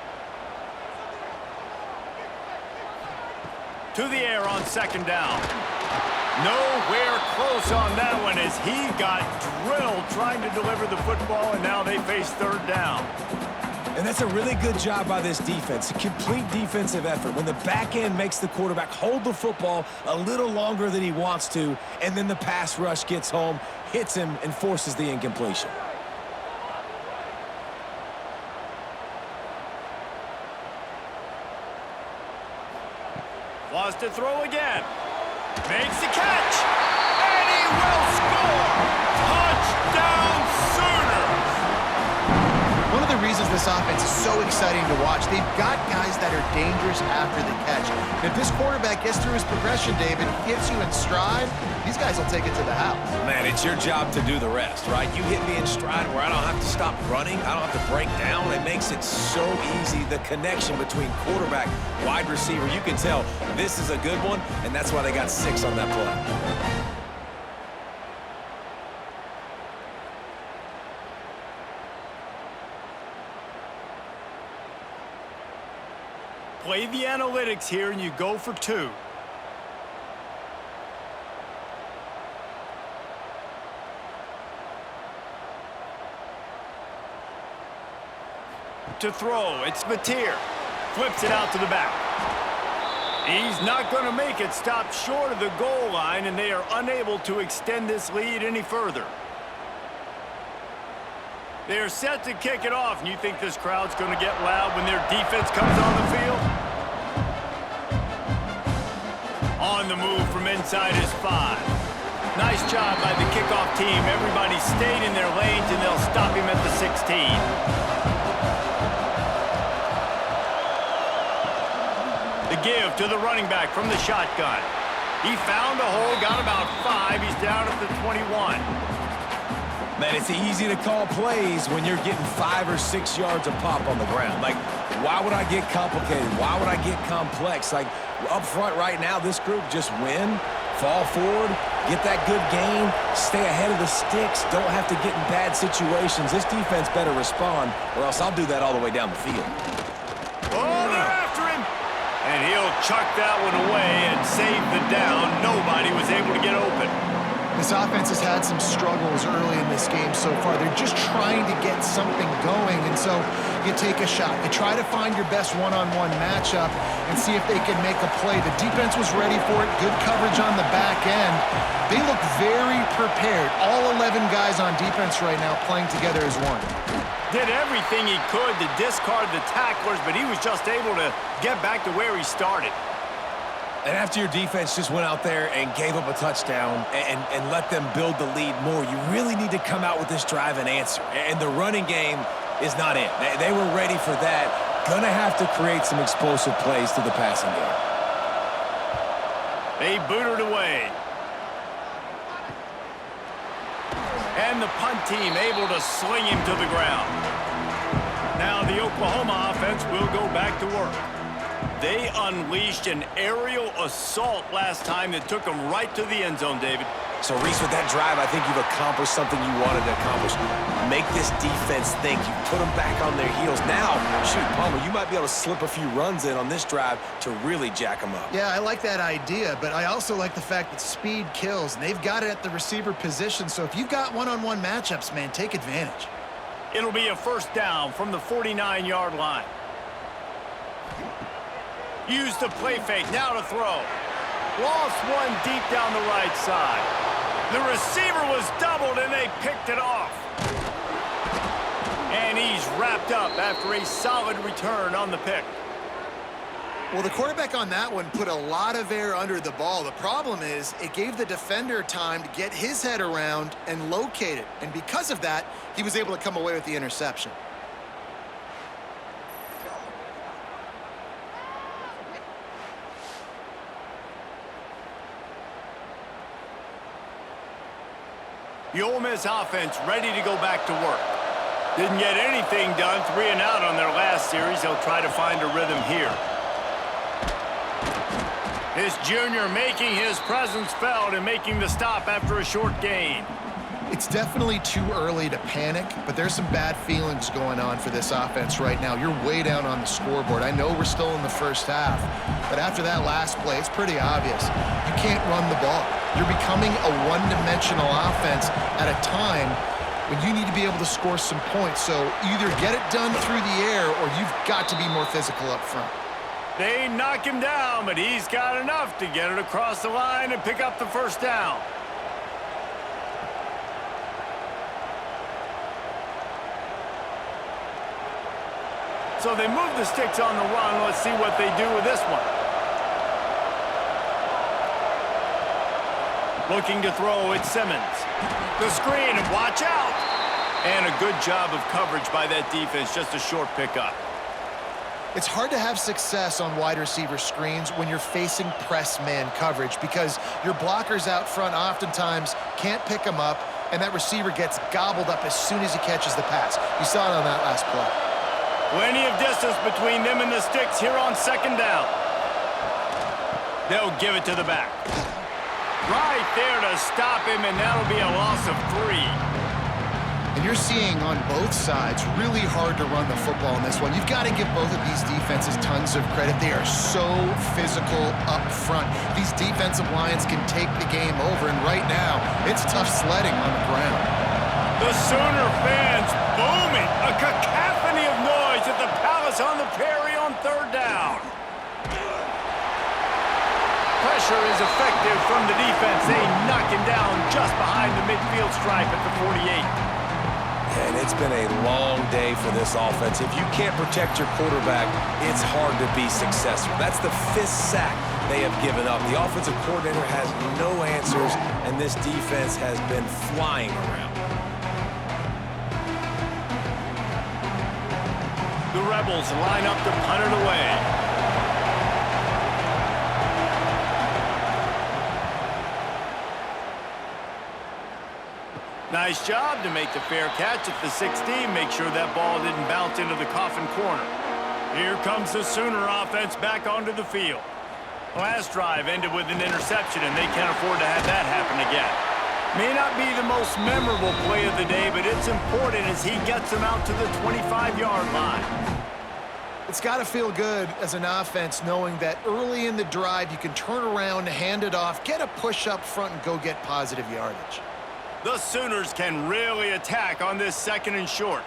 S1: To the air on 2nd down. Nowhere close on that one as he got drilled trying to deliver the football, and now they face 3rd down.
S3: And that's a really good job by this defense. A complete defensive effort. When the back end makes the quarterback hold the football a little longer than he wants to, and then the pass rush gets home, hits him, and forces the incompletion.
S1: Wants to throw again. Makes the catch. And he will score. Touchdown Sooners.
S2: One of the reasons this offense is so exciting to watch, they've got guys that are dangerous after the catch. And if this quarterback gets through his progression, David, gets you in stride, these guys will take it to the house.
S3: Man, it's your job to do the rest, right? You hit me in stride where I don't have to stop running. I don't have to break down. It makes it so easy. The connection between quarterback, wide receiver, you can tell this is a good one, and that's why they got 6 on that play.
S1: Play the analytics here, and you go for 2. To throw, it's Mateer. Flips it out to the back. He's not going to make it. Stopped short of the goal line, and they are unable to extend this lead any further. They're set to kick it off, and you think this crowd's going to get loud when their defense comes on the field? On the move from inside his 5. Nice job by the kickoff team. Everybody stayed in their lanes, and they'll stop him at the 16. The give to the running back from the shotgun. He found a hole, got about 5. He's down at the 21.
S3: Man, it's easy to call plays when you're getting 5 or 6 yards of pop on the ground. Like, why would I get complicated? Why would I get complex? Like, up front right now, this group just win, fall forward, get that good gain, stay ahead of the sticks, don't have to get in bad situations. This defense better respond, or else I'll do that all the way down the field.
S1: Oh, they're after him! And he'll chuck that one away and save the down. Nobody was able to get open.
S2: This offense has had some struggles early in this game so far. They're just trying to get something going, and so you take a shot. You try to find your best one-on-one matchup and see if they can make a play. The defense was ready for it. Good coverage on the back end. They look very prepared. All 11 guys on defense right now playing together as one.
S1: Did everything he could to discard the tacklers, but he was just able to get back to where he started.
S3: And after your defense just went out there and gave up a touchdown and let them build the lead more, you really need to come out with this drive and answer. And the running game is not it. They were ready for that. Gonna have to create some explosive plays to the passing game.
S1: They booted away. And the punt team able to sling him to the ground. Now the Oklahoma offense will go back to work. They unleashed an aerial assault last time that took them right to the end zone, David.
S3: So, Reese, with that drive, I think you've accomplished something you wanted to accomplish. Make this defense think. You put them back on their heels. Now, shoot, Palmer, you might be able to slip a few runs in on this drive to really jack them up.
S2: Yeah, I like that idea, but I also like the fact that speed kills. And they've got it at the receiver position, so if you've got one-on-one matchups, man, take advantage.
S1: It'll be a first down from the 49-yard line. Use the play fake, now to throw. Lost one deep down the right side. The receiver was doubled and they picked it off. And he's wrapped up after a solid return on the pick.
S2: Well, the quarterback on that one put a lot of air under the ball. The problem is it gave the defender time to get his head around and locate it. And because of that, he was able to come away with the interception.
S1: The Ole Miss offense ready to go back to work. Didn't get anything done, 3 and out on their last series. They'll try to find a rhythm here. This junior making his presence felt and making the stop after a short gain.
S2: It's definitely too early to panic, but there's some bad feelings going on for this offense right now. You're way down on the scoreboard. I know we're still in the first half, but after that last play, it's pretty obvious. You can't run the ball. You're becoming a one-dimensional offense at a time when you need to be able to score some points. So either get it done through the air or you've got to be more physical up front.
S1: They knock him down, but he's got enough to get it across the line and pick up the first down. So they move the sticks on the run. Let's see what they do with this one. Looking to throw, it's Simmons. The screen, and watch out! And a good job of coverage by that defense, just a short pickup.
S2: It's hard to have success on wide receiver screens when you're facing press man coverage because your blockers out front oftentimes can't pick them up, and that receiver gets gobbled up as soon as he catches the pass. You saw it on that last play.
S1: Plenty of distance between them and the sticks here on second down. They'll give it to the back. Right there to stop him, and that'll be a loss of 3.
S2: And you're seeing on both sides really hard to run the football in this one. You've got to give both of these defenses tons of credit. They are so physical up front. These defensive lines can take the game over, and right now, it's tough sledding on the ground.
S1: The Sooner fans booming. A cacophony of noise at the Palace on the Prairie on third down. Pressure is effective from the defense. They knock him down just behind the midfield stripe at the 48.
S3: And it's been a long day for this offense. If you can't protect your quarterback, it's hard to be successful. That's the 5th sack they have given up. The offensive coordinator has no answers, and this defense has been flying around.
S1: The Rebels line up to punt it away. Nice job to make the fair catch at the 16. Make sure that ball didn't bounce into the coffin corner. Here comes the Sooner offense back onto the field. Last drive ended with an interception, and they can't afford to have that happen again. May not be the most memorable play of the day, but it's important as he gets them out to the 25-yard line.
S2: It's got to feel good as an offense knowing that early in the drive you can turn around, hand it off, get a push up front, and go get positive yardage.
S1: The Sooners can really attack on this 2nd and short.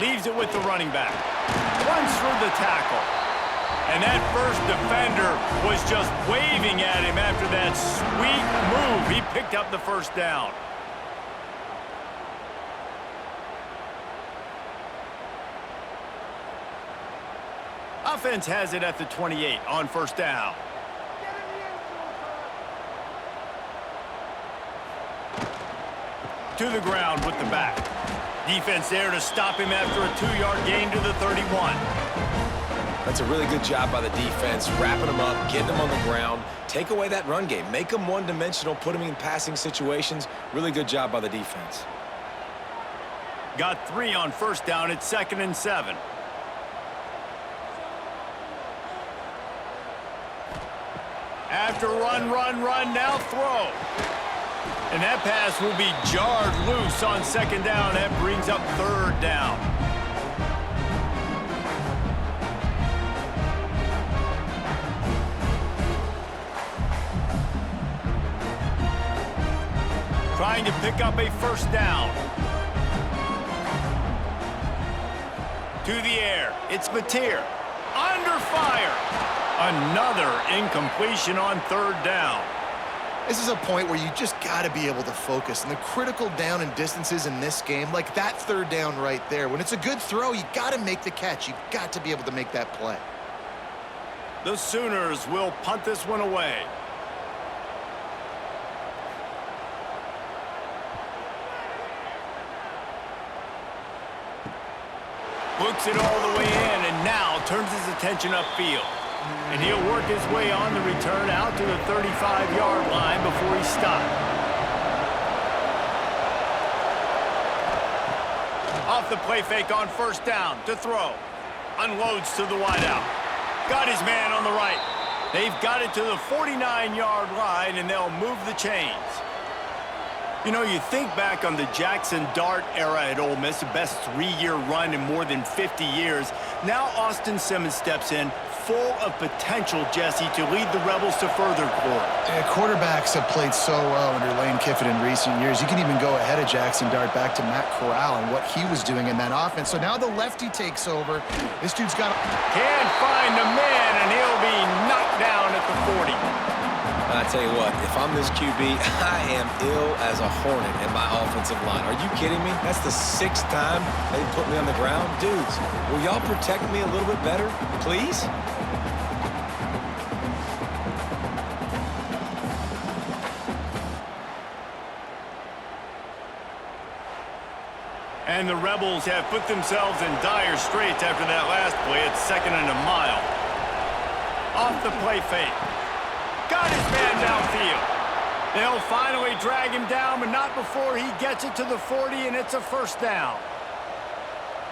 S1: Leaves it with the running back. Runs through the tackle. And that first defender was just waving at him after that sweet move. He picked up the first down. Offense has it at the 28 on first down. To the ground with the back. Defense there to stop him after a 2-yard gain to the 31.
S3: That's a really good job by the defense, wrapping them up, getting them on the ground. Take away that run game. Make them one-dimensional, put them in passing situations. Really good job by the defense.
S1: Got 3 on first down at 2nd and 7. After run, now throw. And that pass will be jarred loose on 2nd down. That brings up 3rd down. Trying to pick up a first down. To the air. It's Mateer. Under fire. Another incompletion on 3rd down.
S2: This is a point where you just got to be able to focus. And the critical down and distances in this game, like that 3rd down right there, when it's a good throw, you got to make the catch. You got to be able to make that play.
S1: The Sooners will punt this one away. Looks it all the way in, and now turns his attention upfield. And he'll work his way on the return out to the 35-yard line before he stopped. Off the play fake on first down to throw. Unloads to the wideout. Got his man on the right. They've got it to the 49-yard line, and they'll move the chains. You know, you think back on the Jackson Dart era at Ole Miss, the best 3-year run in more than 50 years. Now Austin Simmons steps in, full of potential, Jesse, to lead the Rebels to further glory.
S2: Yeah, quarterbacks have played so well under Lane Kiffin in recent years. You can even go ahead of Jackson Dart back to Matt Corral and what he was doing in that offense. So now the lefty takes over. This dude's got...
S1: Can't find the man, and he'll be knocked down at the 40.
S3: I tell you what, if I'm this QB, I am ill as a hornet in my offensive line. Are you kidding me? That's the 6th time they put me on the ground. Dudes, will y'all protect me a little bit better, please?
S1: And the Rebels have put themselves in dire straits after that last play. It's 2nd and a mile. Off the play fake. Got his man downfield. They'll finally drag him down, but not before he gets it to the 40, and it's a first down.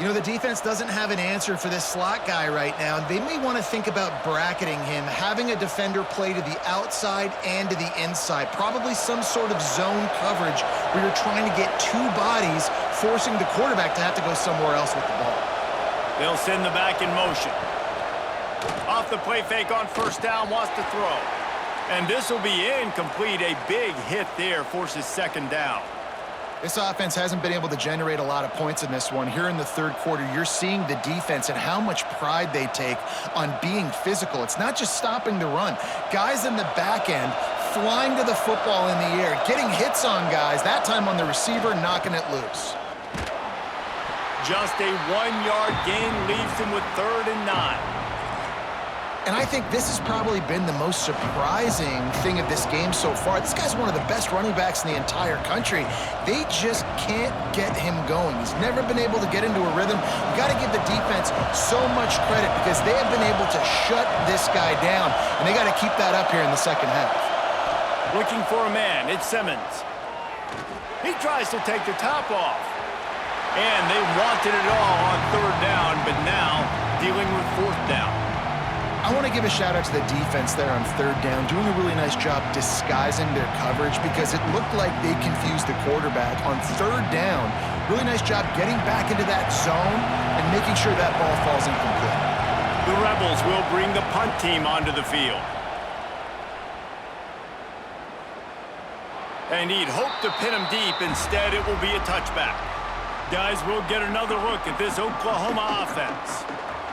S2: You know, the defense doesn't have an answer for this slot guy right now. They may want to think about bracketing him, having a defender play to the outside and to the inside. Probably some sort of zone coverage where you're trying to get 2 bodies, forcing the quarterback to have to go somewhere else with the ball.
S1: They'll send the back in motion. Off the play fake on first down, wants to throw. And this will be incomplete. A big hit there forces 2nd down.
S2: This offense hasn't been able to generate a lot of points in this one. Here in the 3rd quarter, you're seeing the defense and how much pride they take on being physical. It's not just stopping the run. Guys in the back end flying to the football in the air, getting hits on guys, that time on the receiver, knocking it loose.
S1: Just a 1-yard gain leaves him with 3rd and 9.
S2: And I think this has probably been the most surprising thing of this game so far. This guy's one of the best running backs in the entire country. They just can't get him going. He's never been able to get into a rhythm. You got to give the defense so much credit because they have been able to shut this guy down, and they got to keep that up here in the second half.
S1: Looking for a man, it's Simmons. He tries to take the top off. And they wanted it all on 3rd down, but now dealing with 4th down.
S2: I want to give a shout out to the defense there on 3rd down, doing a really nice job disguising their coverage because it looked like they confused the quarterback on 3rd down. Really nice job getting back into that zone and making sure that ball falls incomplete.
S1: The Rebels will bring the punt team onto the field. And he'd hoped to pin him deep. Instead, it will be a touchback. Guys, we'll get another look at this Oklahoma offense.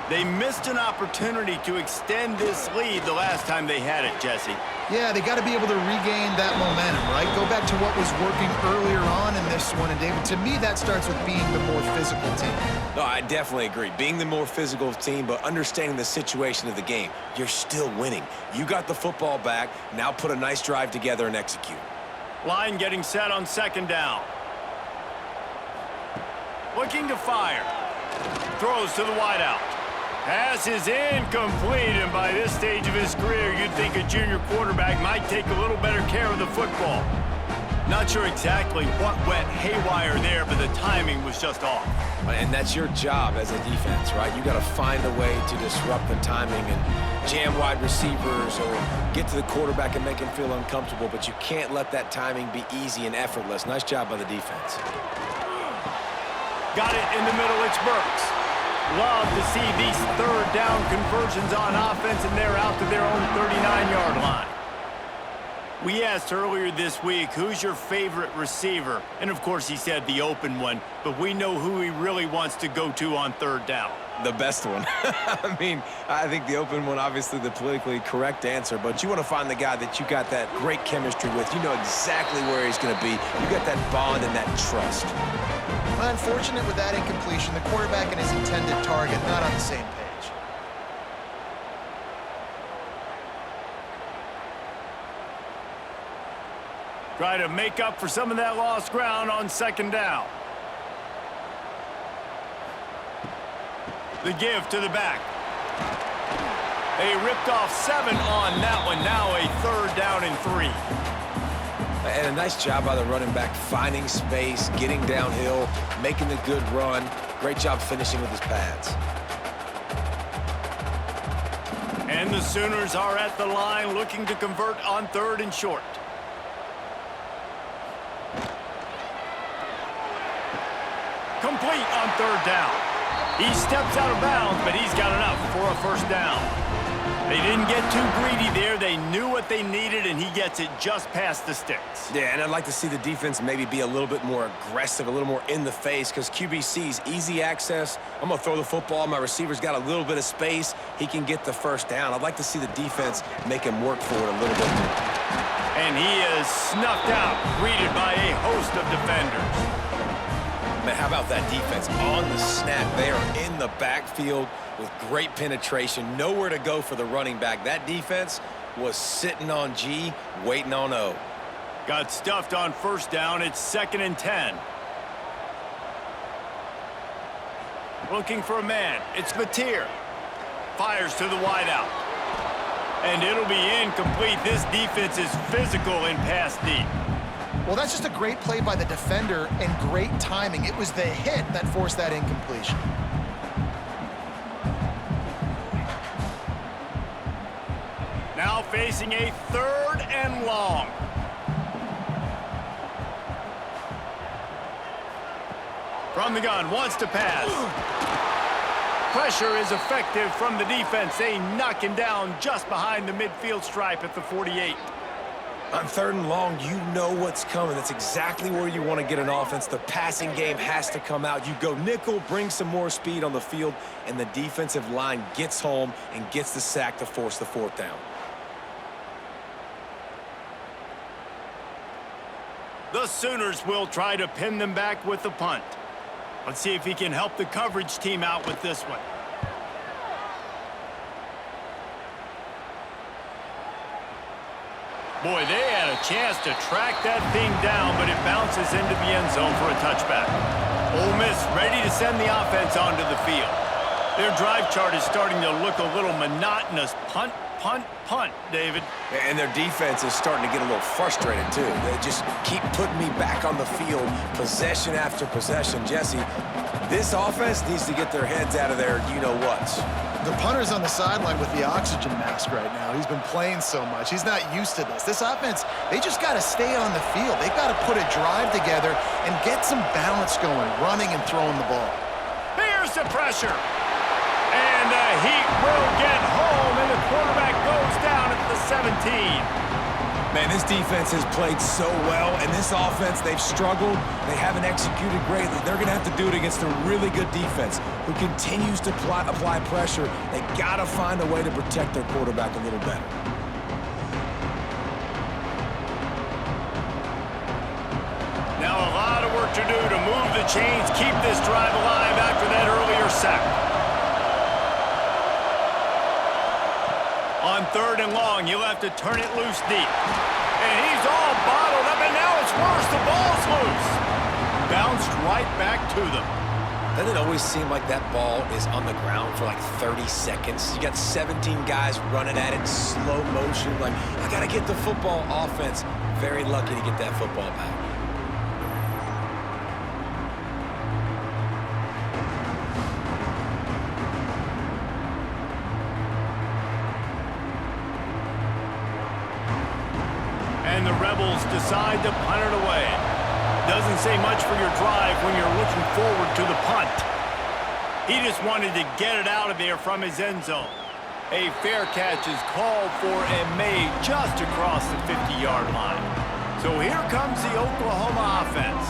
S1: They missed an opportunity to extend this lead the last time they had it, Jesse.
S2: Yeah, they got to be able to regain that momentum, right? Go back to what was working earlier on in this one. And, David, to me, that starts with being the more physical team.
S3: No, I definitely agree. Being the more physical team, but understanding the situation of the game. You're still winning. You got the football back. Now put a nice drive together and execute.
S1: Line getting set on 2nd down. Looking to fire. Throws to the wideout. Pass is incomplete, and by this stage of his career, you'd think a junior quarterback might take a little better care of the football. Not sure exactly what went haywire there, but the timing was just off.
S3: And that's your job as a defense, right? You got to find a way to disrupt the timing and jam wide receivers or get to the quarterback and make him feel uncomfortable, but you can't let that timing be easy and effortless. Nice job by the defense.
S1: Got it in the middle, it's Burks. Love to see these 3rd down conversions on offense, and they're out to their own 39-yard line. We asked earlier this week, who's your favorite receiver? And, of course, he said the open one, but we know who he really wants to go to on 3rd down.
S3: The best one. I mean, I think the open one, obviously the politically correct answer, but you want to find the guy that you got that great chemistry with. You know exactly where he's going to be. You got that bond and that trust.
S2: Unfortunate with that incompletion, the quarterback and his intended target not on the same page.
S1: Try to make up for some of that lost ground on 2nd down. The give to the back. They ripped off 7 on that one. Now a 3rd down and 3.
S3: And a nice job by the running back, finding space, getting downhill, making the good run. Great job finishing with his pads.
S1: And the Sooners are at the line looking to convert on 3rd and short. Complete on 3rd down. He steps out of bounds, but he's got enough for a 1st down. They didn't get too greedy there. They knew what they needed, and he gets it just past the sticks.
S3: Yeah, and I'd like to see the defense maybe be a little bit more aggressive, a little more in the face, because QBC's easy access. I'm going to throw the football. My receiver's got a little bit of space. He can get the 1st down. I'd like to see the defense make him work for it a little bit more.
S1: And he is snuffed out, greeted by a host of defenders.
S3: Man, how about that defense? On the snap, they are in the backfield with great penetration. Nowhere to go for the running back. That defense was sitting on G, waiting on O.
S1: Got stuffed on 1st down. It's 2nd and 10. Looking for a man. It's Mateer. Fires to the wideout. And it'll be incomplete. This defense is physical and pass deep.
S2: Well, that's just a great play by the defender and great timing. It was the hit that forced that incompletion.
S1: Now facing a 3rd and long. From the gun, wants to pass. Pressure is effective from the defense. They knock him down just behind the midfield stripe at the 48.
S3: On 3rd and long, you know what's coming. That's exactly where you want to get an offense. The passing game has to come out. You go nickel, bring some more speed on the field, and the defensive line gets home and gets the sack to force the 4th down.
S1: The Sooners will try to pin them back with the punt. Let's see if he can help the coverage team out with this one. Boy, they had a chance to track that thing down, but it bounces into the end zone for a touchback. Ole Miss ready to send the offense onto the field. Their drive chart is starting to look a little monotonous. Punt, punt, punt, David.
S3: And their defense is starting to get a little frustrated, too. They just keep putting me back on the field, possession after possession. Jesse, this offense needs to get their heads out of their you-know-whats.
S2: The punter's on the sideline with the oxygen mask right now. He's been playing so much. He's not used to this. This offense, they just got to stay on the field. They've got to put a drive together and get some balance going, running and throwing the ball.
S1: Here's the pressure. And the Heat will get home, and the quarterback goes down at the 17.
S3: Man, this defense has played so well, and this offense, they've struggled. They haven't executed greatly. They're going to have to do it against a really good defense who continues to apply pressure. They got to find a way to protect their quarterback a little better.
S1: Now a lot of work to do to move the chains, keep this drive alive after that earlier sack. On 3rd and long, he'll have to turn it loose deep. And he's all bottled up, and now it's worse. The ball's loose. Bounced right back to them.
S3: Doesn't it always seem like that ball is on the ground for like 30 seconds? You got 17 guys running at it in slow motion. Like, I got to get the football. Offense, very lucky to get that football back.
S1: And the Rebels decide to punt it away. Doesn't say much for your drive when you're looking forward to the punt. He just wanted to get it out of there from his end zone. A fair catch is called for and made just across the 50-yard line. So here comes the Oklahoma offense.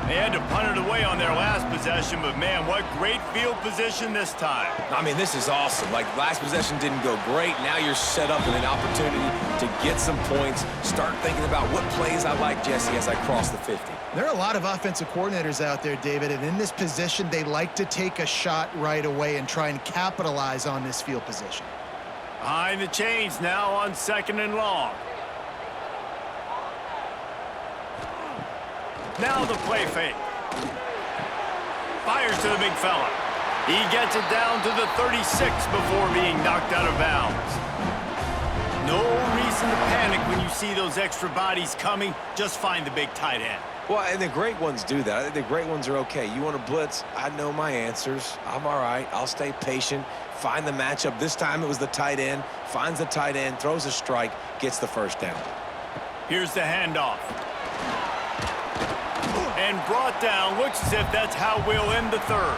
S1: They had to punt it away on their last possession, but man, what great field position this time.
S3: I mean, this is awesome. Like, last possession didn't go great. Now you're set up with an opportunity to get some points. Start thinking about what plays I like, Jesse, as I cross the 50.
S2: There are a lot of offensive coordinators out there, David, and in this position, they like to take a shot right away and try and capitalize on this field position.
S1: Behind the chains now on 2nd and long. Now the play fake. Fires to the big fella. He gets it down to the 36 before being knocked out of bounds. No reason to panic when you see those extra bodies coming. Just find the big tight end.
S3: Well, and the great ones do that. I think the great ones are okay. You want to blitz? I know my answers. I'm all right. I'll stay patient. Find the matchup. This time it was the tight end. Finds the tight end, throws a strike, gets the first down.
S1: Here's the handoff. And brought down. Looks as if that's how we'll end the 3rd.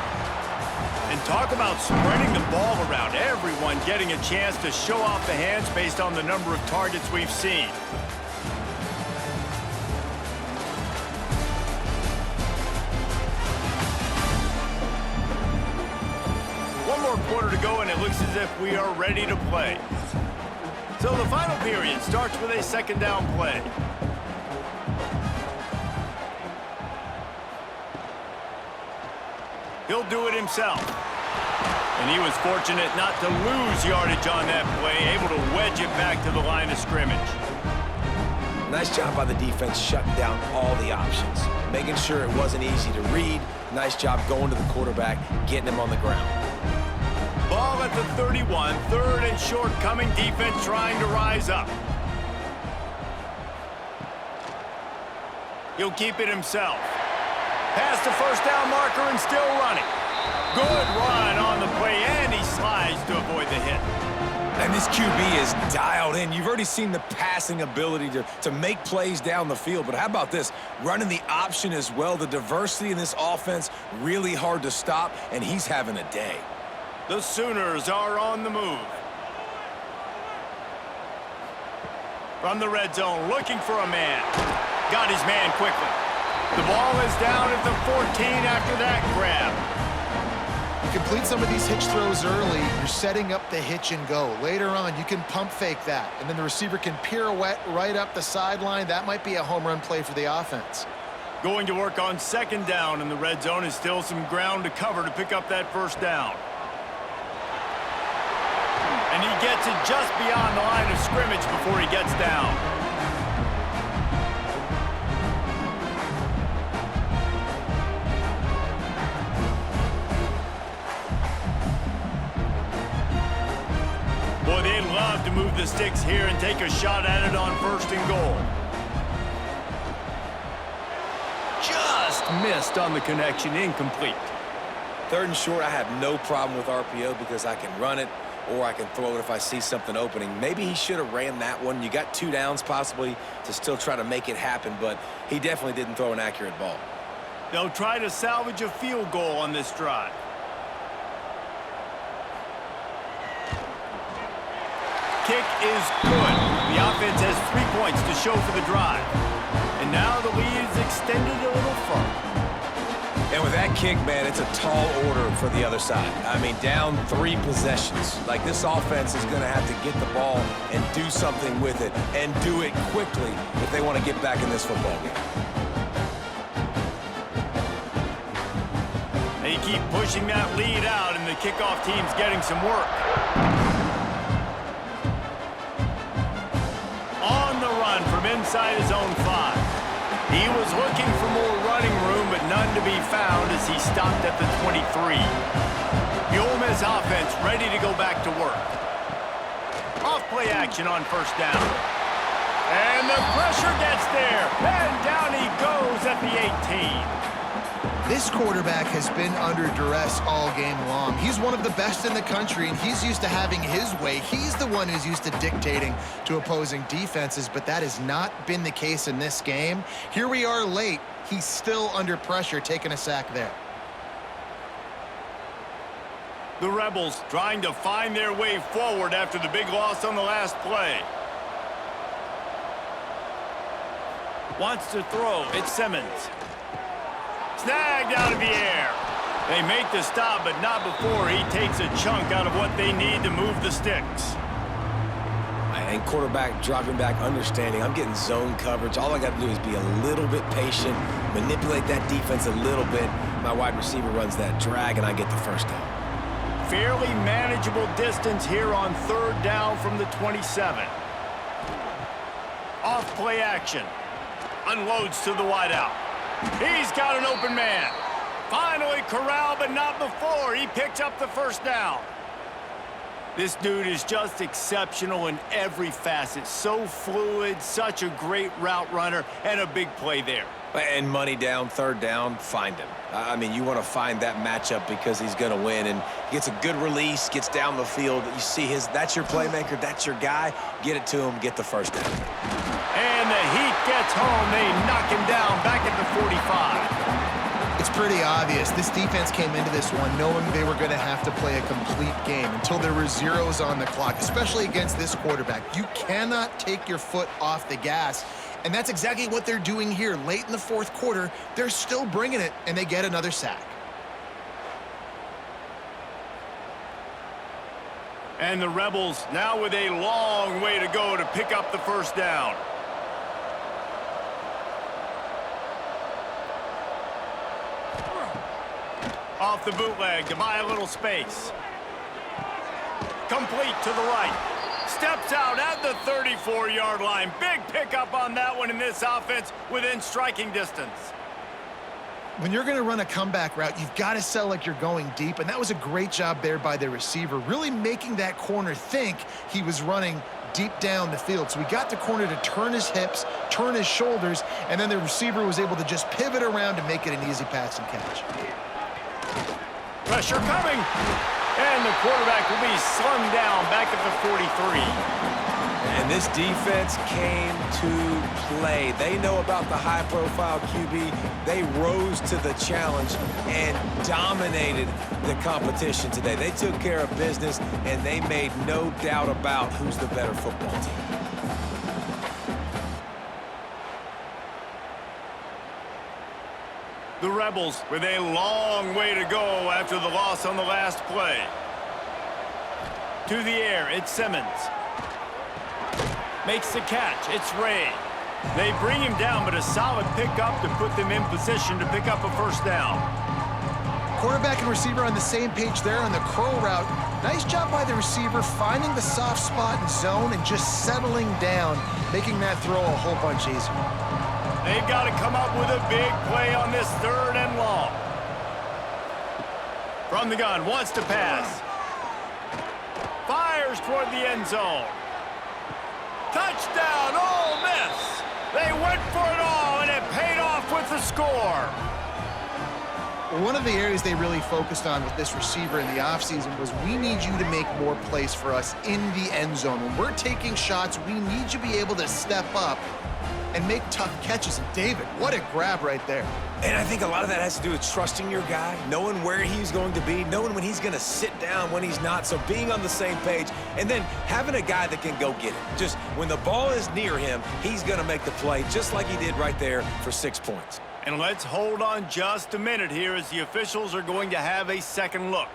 S1: And talk about spreading the ball around. Everyone getting a chance to show off the hands based on the number of targets we've seen. One more quarter to go, and it looks as if we are ready to play. So the final period starts with a 2nd down play. He'll do it himself. And he was fortunate not to lose yardage on that play, able to wedge it back to the line of scrimmage.
S3: Nice job by the defense shutting down all the options, making sure it wasn't easy to read. Nice job going to the quarterback, getting him on the ground.
S1: Ball at the 31, 3rd and short coming, defense trying to rise up. He'll keep it himself. Past the 1st down marker and still running. Good run on the play, and he slides to avoid the hit.
S3: And this QB is dialed in. You've already seen the passing ability to make plays down the field, but how about this? Running the option as well. The diversity in this offense, really hard to stop, and he's having a day.
S1: The Sooners are on the move. From the red zone, looking for a man. Got his man quickly. The ball is down at the 14 after that grab.
S2: complete some of these hitch throws early, you're setting up the hitch and go. Later on, you can pump fake that, and then the receiver can pirouette right up the sideline. That might be a home run play for the offense.
S1: Going to work on second down in the red zone is still some ground to cover to pick up that first down. And he gets it just beyond the line of scrimmage before he gets down. Boy, they'd love to move the sticks here and take a shot at it on first and goal. Just missed on the connection, incomplete.
S3: Third and short, I have no problem with RPO because I can run it or I can throw it if I see something opening. Maybe he should have ran that one. You got 2 downs possibly to still try to make it happen, but he definitely didn't throw an accurate ball.
S1: They'll try to salvage a field goal on this drive. Kick is good. The offense has 3 points to show for the drive. And now the lead is extended a little further.
S3: And with that kick, man, it's a tall order for the other side. I mean, down 3 possessions. Like, this offense is going to have to get the ball and do something with it and do it quickly if they want to get back in this football game.
S1: They keep pushing that lead out, and the kickoff team's getting some work. On the run from inside his own 5. He was looking for more running room, but none to be found as he stopped at the 23. The Ole Miss offense ready to go back to work. Off play action on first down. And the pressure gets there. And down he goes at the 18.
S2: This quarterback has been under duress all game long. He's one of the best in the country, and he's used to having his way. He's the one who's used to dictating to opposing defenses, but that has not been the case in this game. Here we are late. He's still under pressure, taking a sack there.
S1: The Rebels trying to find their way forward after the big loss on the last play. Wants to throw. It's Simmons. Snagged out of the air. They make the stop, but not before he takes a chunk out of what they need to move the sticks.
S3: And quarterback dropping back, understanding I'm getting zone coverage. All I got to do is be a little bit patient, manipulate that defense a little bit. My wide receiver runs that drag, and I get the first down.
S1: Fairly manageable distance here on third down from the 27. Off play action. Unloads to the wideout. He's got an open man. Finally corralled, but not before. He picks up the first down. This dude is just exceptional in every facet. So fluid, such a great route runner, and a big play there.
S3: And money down, third down, find him. I mean, you want to find that matchup because he's going to win, and he gets a good release, gets down the field. You see that's your playmaker, that's your guy. Get it to him, get the first down.
S1: And the heat gets home. They knock him down back at the 45.
S2: It's pretty obvious. This defense came into this one knowing they were going to have to play a complete game until there were zeros on the clock, especially against this quarterback. You cannot take your foot off the gas, and that's exactly what they're doing here. Late in the fourth quarter, they're still bringing it, and they get another sack.
S1: And the Rebels now with a long way to go to pick up the first down. Off the bootleg to buy a little space. Complete to the right. Steps out at the 34-yard line. Big pickup on that one in this offense within striking distance.
S2: When you're going to run a comeback route, you've got to sell like you're going deep, and that was a great job there by the receiver, really making that corner think he was running deep down the field. So we got the corner to turn his hips, turn his shoulders, and then the receiver was able to just pivot around and make it an easy pass and catch.
S1: Pressure coming, and the quarterback will be slung down back at the 43.
S3: And this defense came to play. They know about the high-profile QB. They rose to the challenge and dominated the competition today. They took care of business, and they made no doubt about who's the better football team.
S1: The Rebels with a long way to go after the loss on the last play. To the air, it's Simmons. Makes the catch, it's Ray. They bring him down, but a solid pickup to put them in position to pick up a first down.
S2: Quarterback and receiver on the same page there on the curl route. Nice job by the receiver finding the soft spot in zone and just settling down, making that throw a whole bunch easier.
S1: They've got to come up with a big play on this 3rd and long. From the gun, wants to pass. Fires toward the end zone. Touchdown, Ole Miss! They went for it all, and it paid off with the score.
S2: One of the areas they really focused on with this receiver in the offseason was we need you to make more plays for us in the end zone. When we're taking shots, we need you to be able to step up and make tough catches. And David, what a grab right there.
S3: And I think a lot of that has to do with trusting your guy, knowing where he's going to be, knowing when he's going to sit down, when he's not, so being on the same page, and then having a guy that can go get it. Just when the ball is near him, he's going to make the play, just like he did right there for 6 points.
S1: And let's hold on just a minute here as the officials are going to have a second look.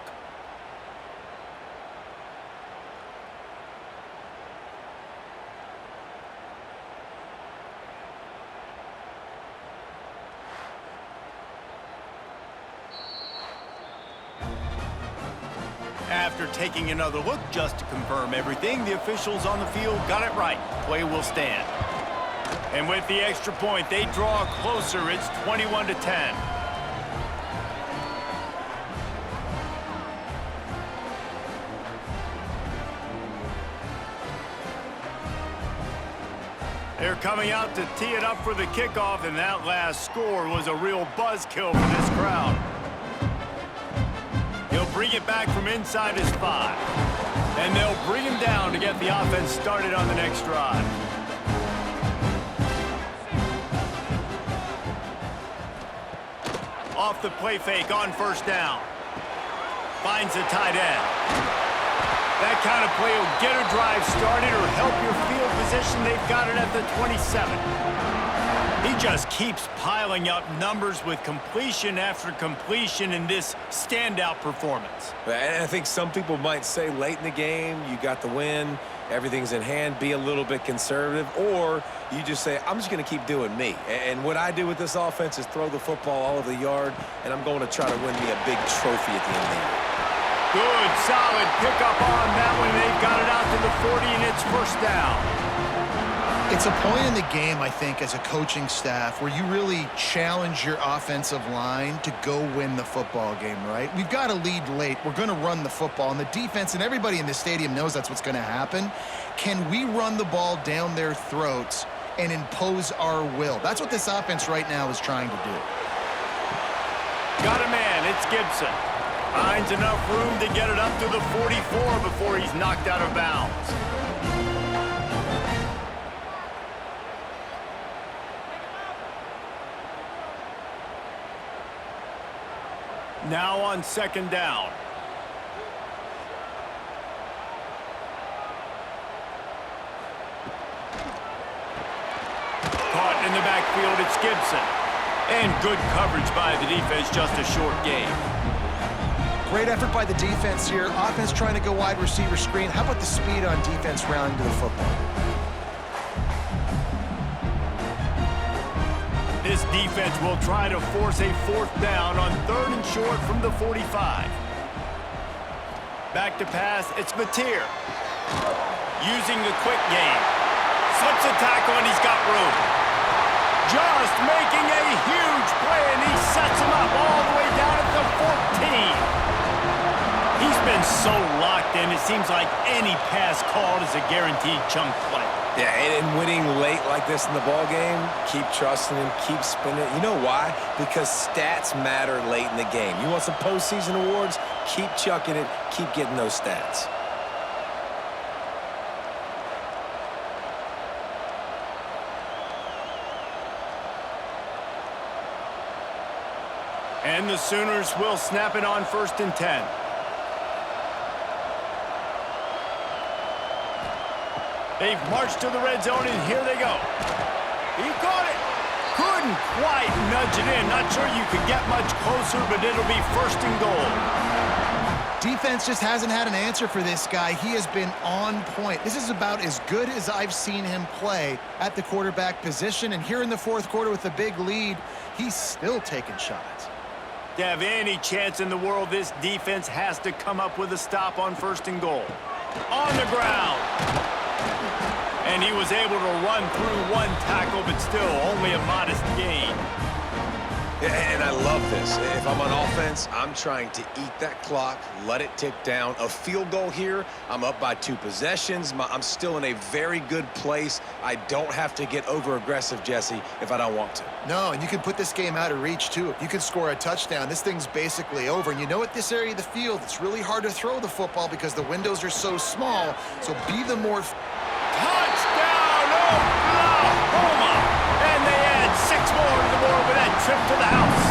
S1: After taking another look just to confirm everything, the officials on the field got it right. Play will stand. And with the extra point, they draw closer. It's 21-10. They're coming out to tee it up for the kickoff, and that last score was a real buzzkill for this crowd. He'll bring it back from inside his 5. And they'll bring him down to get the offense started on the next drive. Off the play fake on first down. Finds the tight end. That kind of play will get a drive started or help your field position. They've got it at the 27. He just keeps piling up numbers with completion after completion in this standout performance.
S3: And I think some people might say late in the game, you got the win, everything's in hand, be a little bit conservative, or you just say, I'm just going to keep doing me. And what I do with this offense is throw the football all over the yard, and I'm going to try to win me a big trophy at the end of the year.
S1: Good, solid pickup on that one. They've got it out to the 40, and it's first down.
S2: It's a point in the game, I think, as a coaching staff where you really challenge your offensive line to go win the football game, right? We've got to lead late. We're going to run the football. And the defense and everybody in the stadium knows that's what's going to happen. Can we run the ball down their throats and impose our will? That's what this offense right now is trying to do.
S1: Got a man. It's Gibson. Finds enough room to get it up to the 44 before he's knocked out of bounds. Now on second down. Caught in the backfield, it's Gibson. And good coverage by the defense, just a short gain.
S2: Great effort by the defense here. Offense trying to go wide receiver screen. How about the speed on defense rounding to the football?
S1: This defense will try to force a fourth down on 3rd and short from the 45. Back to pass, it's Mateer. Using the quick game. Slips a tackle and he's got room. Just making a huge play, and he sets him up all the way down at the 14. He's been so locked in, it seems like any pass called is a guaranteed chunk play.
S3: Yeah, and winning late like this in the ball game, keep trusting him, keep spinning. You know why? Because stats matter late in the game. You want some postseason awards? Keep chucking it, keep getting those stats.
S1: And the Sooners will snap it on 1st and 10. They've marched to the red zone, and here they go. He caught it. Could Couldn't quite nudge it in. Not sure you could get much closer, but it'll be 1st and goal.
S2: Defense just hasn't had an answer for this guy. He has been on point. This is about as good as I've seen him play at the quarterback position. And here in the 4th quarter with a big lead, he's still taking shots.
S1: To have any chance in the world, this defense has to come up with a stop on 1st and goal. On the ground. And he was able to run through 1 tackle, but still only a modest gain.
S3: And I love this. If I'm on offense, I'm trying to eat that clock, let it tick down. A field goal here, I'm up by 2 possessions. I'm still in a very good place. I don't have to get over-aggressive, Jesse, if I don't want to.
S2: No, and you can put this game out of reach, too. If you can score a touchdown, this thing's basically over. And you know, at this area of the field, it's really hard to throw the football because the windows are so small. So be the more...
S1: Touchdown, Oklahoma! And they add 6 more to the board with that trip to the house.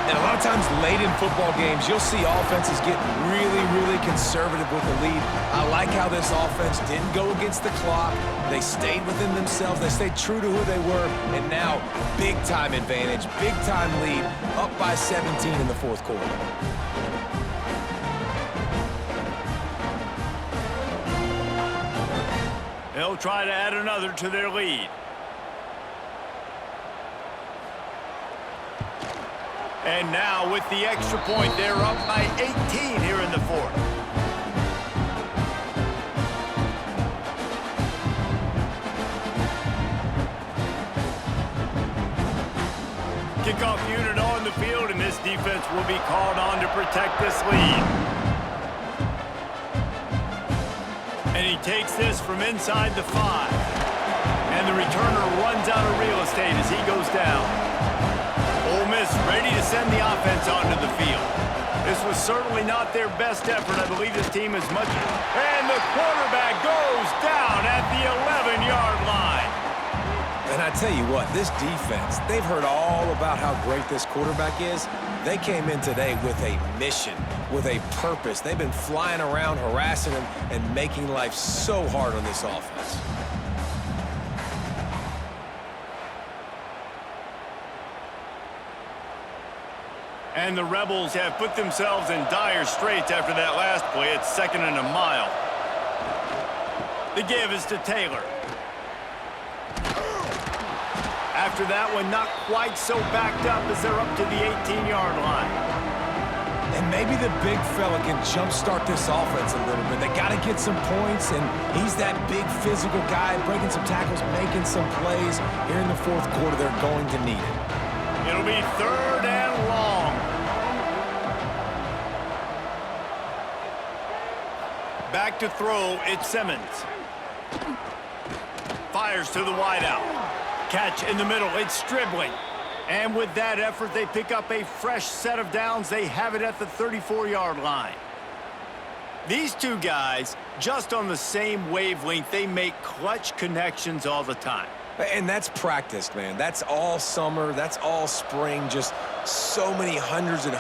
S3: And a lot of times late in football games, you'll see offenses get really, really conservative with the lead. I like how this offense didn't go against the clock. They stayed within themselves. They stayed true to who they were. And now, big-time advantage, big-time lead, up by 17 in the 4th quarter.
S1: They'll try to add another to their lead. And now with the extra point, they're up by 18 here in the 4th. Kickoff unit on the field, and this defense will be called on to protect this lead. And he takes this from inside the 5. And the returner runs out of real estate as he goes down. Ole Miss ready to send the offense onto the field. This was certainly not their best effort. I believe this team is much... And the quarterback goes down at the 11-yard line.
S3: And I tell you what, this defense, they've heard all about how great this quarterback is. They came in today with a mission, with a purpose. They've been flying around, harassing him, and making life so hard on this offense.
S1: And the Rebels have put themselves in dire straits after that last play. It's 2nd and a mile. The give is to Taylor. After that one, not quite so backed up as they're up to the 18-yard line.
S3: And maybe the big fella can jumpstart this offense a little bit. They got to get some points, and he's that big physical guy, breaking some tackles, making some plays. Here in the 4th quarter, they're going to need it.
S1: It'll be 3rd and long. Back to throw, it's Simmons. Fires to the wideout. Catch in the middle, it's Stribling. And with that effort, they pick up a fresh set of downs. They have it at the 34-yard line. These 2 guys, just on the same wavelength, they make clutch connections all the time.
S3: And that's practice, man. That's all summer. That's all spring. Just so many hundreds and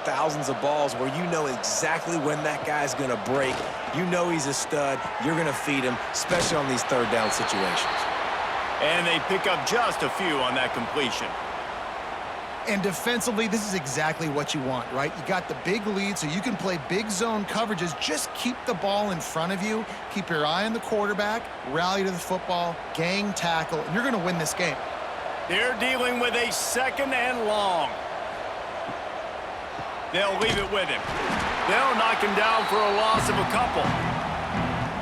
S3: thousands of balls where you know exactly when that guy's going to break. You know he's a stud. You're going to feed him, especially on these 3rd down situations.
S1: And they pick up just a few on that completion.
S2: And defensively, this is exactly what you want, right? You got the big lead, so you can play big zone coverages. Just keep the ball in front of you. Keep your eye on the quarterback, rally to the football, gang tackle, and you're going to win this game.
S1: They're dealing with a 2nd and long. They'll leave it with him. They'll knock him down for a loss of a couple.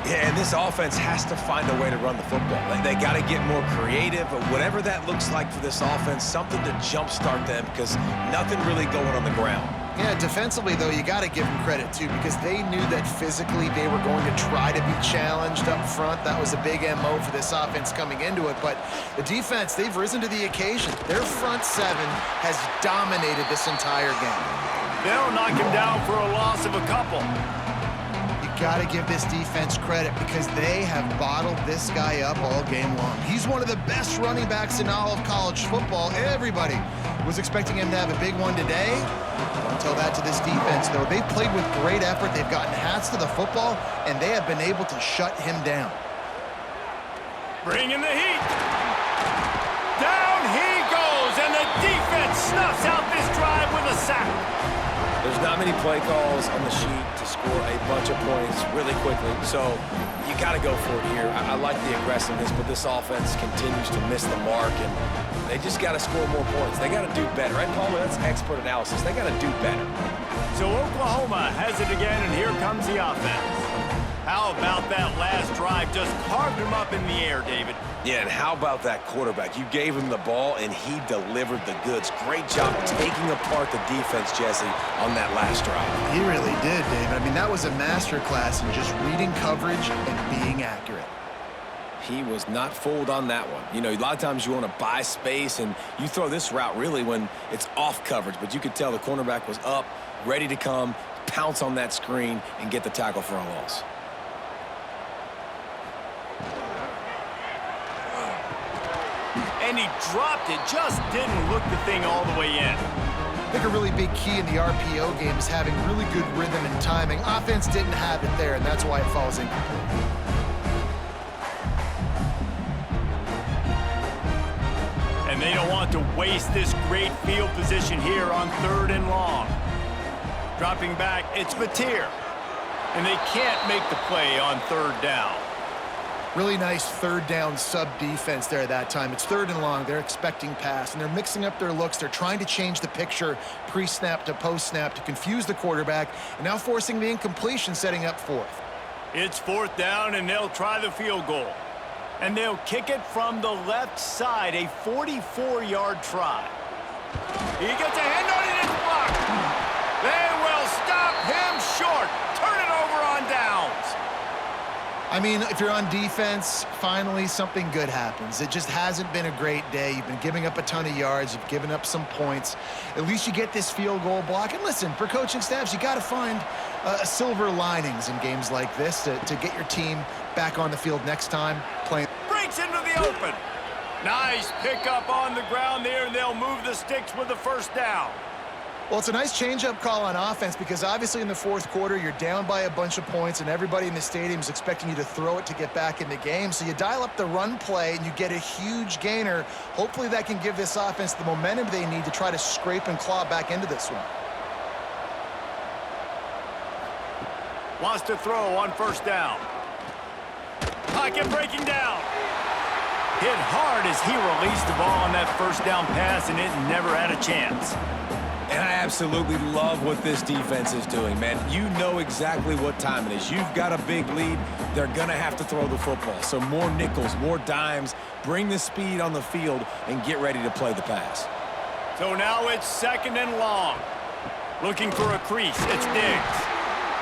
S3: Yeah, and this offense has to find a way to run the football. They got to get more creative, but whatever that looks like for this offense, something to jumpstart them because nothing really going on the ground.
S2: Yeah, defensively, though, you got to give them credit, too, because they knew that physically they were going to try to be challenged up front. That was a big MO for this offense coming into it. But the defense, they've risen to the occasion. Their front 7 has dominated this entire game.
S1: They'll knock him down for a loss of a couple.
S2: Got to give this defense credit because they have bottled this guy up all game long. He's one of the best running backs in all of college football. Everybody was expecting him to have a big one today. Don't tell that to this defense, though. They've played with great effort. They've gotten hats to the football, and they have been able to shut him down.
S1: Bring in the heat. Down he goes, and the defense snuffs out this drive with a sack.
S3: There's not many play calls on the sheet to score a bunch of points really quickly, so you got to go for it here. I like the aggressiveness, but this offense continues to miss the mark, and they just got to score more points. They got to do better, right, Palmer? That's expert analysis. They got to do better.
S1: So Oklahoma has it again, and here comes the offense. How about that last drive? Just carved him up in the air, David.
S3: Yeah, and how about that quarterback? You gave him the ball, and he delivered the goods. Great job taking apart the defense, Jesse, on that last drive.
S2: He really did, David. I mean, that was a masterclass in just reading coverage and being accurate.
S3: He was not fooled on that one. You know, a lot of times you want to buy space, and you throw this route really when it's off coverage, but you could tell the cornerback was up, ready to come, pounce on that screen, and get the tackle for a loss.
S1: And he dropped it, just didn't look the thing all the way in.
S2: I think a really big key in the RPO game is having really good rhythm and timing. Offense didn't have it there, and that's why it falls incomplete.
S1: And they don't want to waste this great field position here on 3rd and long. Dropping back, it's Mateer. And they can't make the play on 3rd down.
S2: Really nice 3rd down sub-defense there that time. It's 3rd and long. They're expecting pass, and they're mixing up their looks. They're trying to change the picture pre-snap to post-snap to confuse the quarterback, and now forcing the incompletion, setting up 4th.
S1: It's 4th down, and they'll try the field goal. And they'll kick it from the left side, a 44-yard try. He gets a hand on it, it's blocked. They will stop him short. Turn it over on downs.
S2: I mean, if you're on defense, finally something good happens. It just hasn't been a great day. You've been giving up a ton of yards. You've given up some points. At least you get this field goal block. And listen, for coaching staffs, you got to find silver linings in games like this to get your team back on the field next time playing.
S1: Breaks into the open. Nice pickup on the ground there, and they'll move the sticks with the 1st down.
S2: Well, it's a nice change-up call on offense because obviously in the 4th quarter, you're down by a bunch of points and everybody in the stadium is expecting you to throw it to get back in the game. So you dial up the run play and you get a huge gainer. Hopefully that can give this offense the momentum they need to try to scrape and claw back into this one.
S1: Wants to throw on 1st down. Pocket breaking down. Hit hard as he released the ball on that 1st down pass, and it never had a chance.
S3: And I absolutely love what this defense is doing, man. You know exactly what time it is. You've got a big lead. They're going to have to throw the football. So more nickels, more dimes, bring the speed on the field, and get ready to play the pass.
S1: So now it's 2nd and long. Looking for a crease. It's Diggs.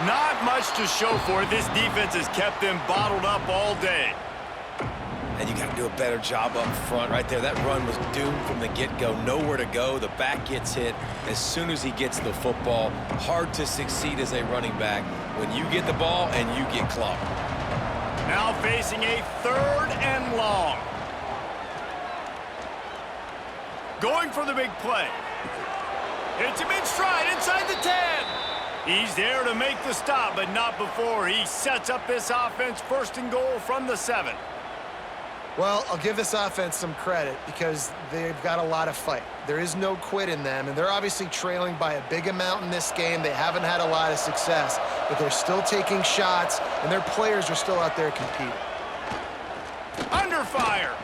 S1: Not much to show for it. This defense has kept them bottled up all day.
S3: And you got to do a better job up front right there. That run was doomed from the get-go. Nowhere to go. The back gets hit as soon as he gets the football. Hard to succeed as a running back when you get the ball and you get clocked.
S1: Now facing a 3rd and long. Going for the big play. Hits him in stride inside the 10. He's there to make the stop, but not before he sets up this offense 1st and goal from the 7.
S2: Well, I'll give this offense some credit because they've got a lot of fight. There is no quit in them, and they're obviously trailing by a big amount in this game. They haven't had a lot of success, but they're still taking shots, and their players are still out there competing.
S1: Under fire.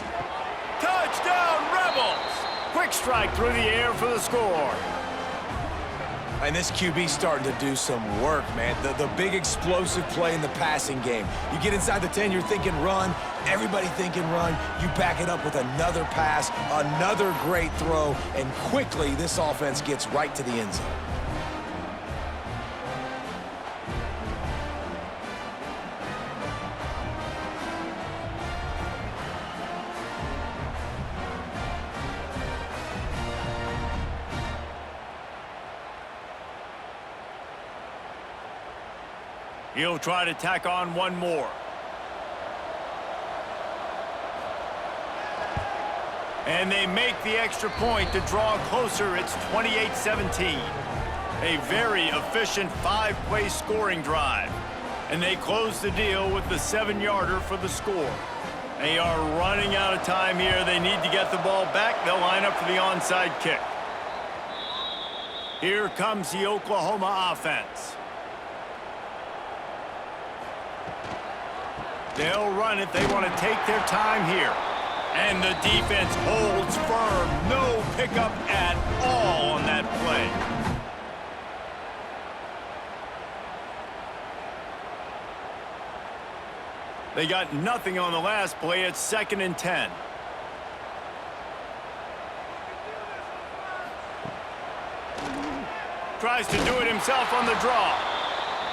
S1: Touchdown, Rebels. Quick strike through the air for the score.
S3: And this QB's starting to do some work, man. The big explosive play in the passing game. You get inside the 10, you're thinking run. Everybody thinking run. You back it up with another pass, another great throw, and quickly this offense gets right to the end zone.
S1: He'll try to tack on one more. And they make the extra point to draw closer. It's 28-17. A very efficient 5-play scoring drive. And they close the deal with the 7-yarder for the score. They are running out of time here. They need to get the ball back. They'll line up for the onside kick. Here comes the Oklahoma offense. They'll run it. They want to take their time here. And the defense holds firm. No pickup at all on that play. They got nothing on the last play. It's 2nd and 10. Tries to do it himself on the draw.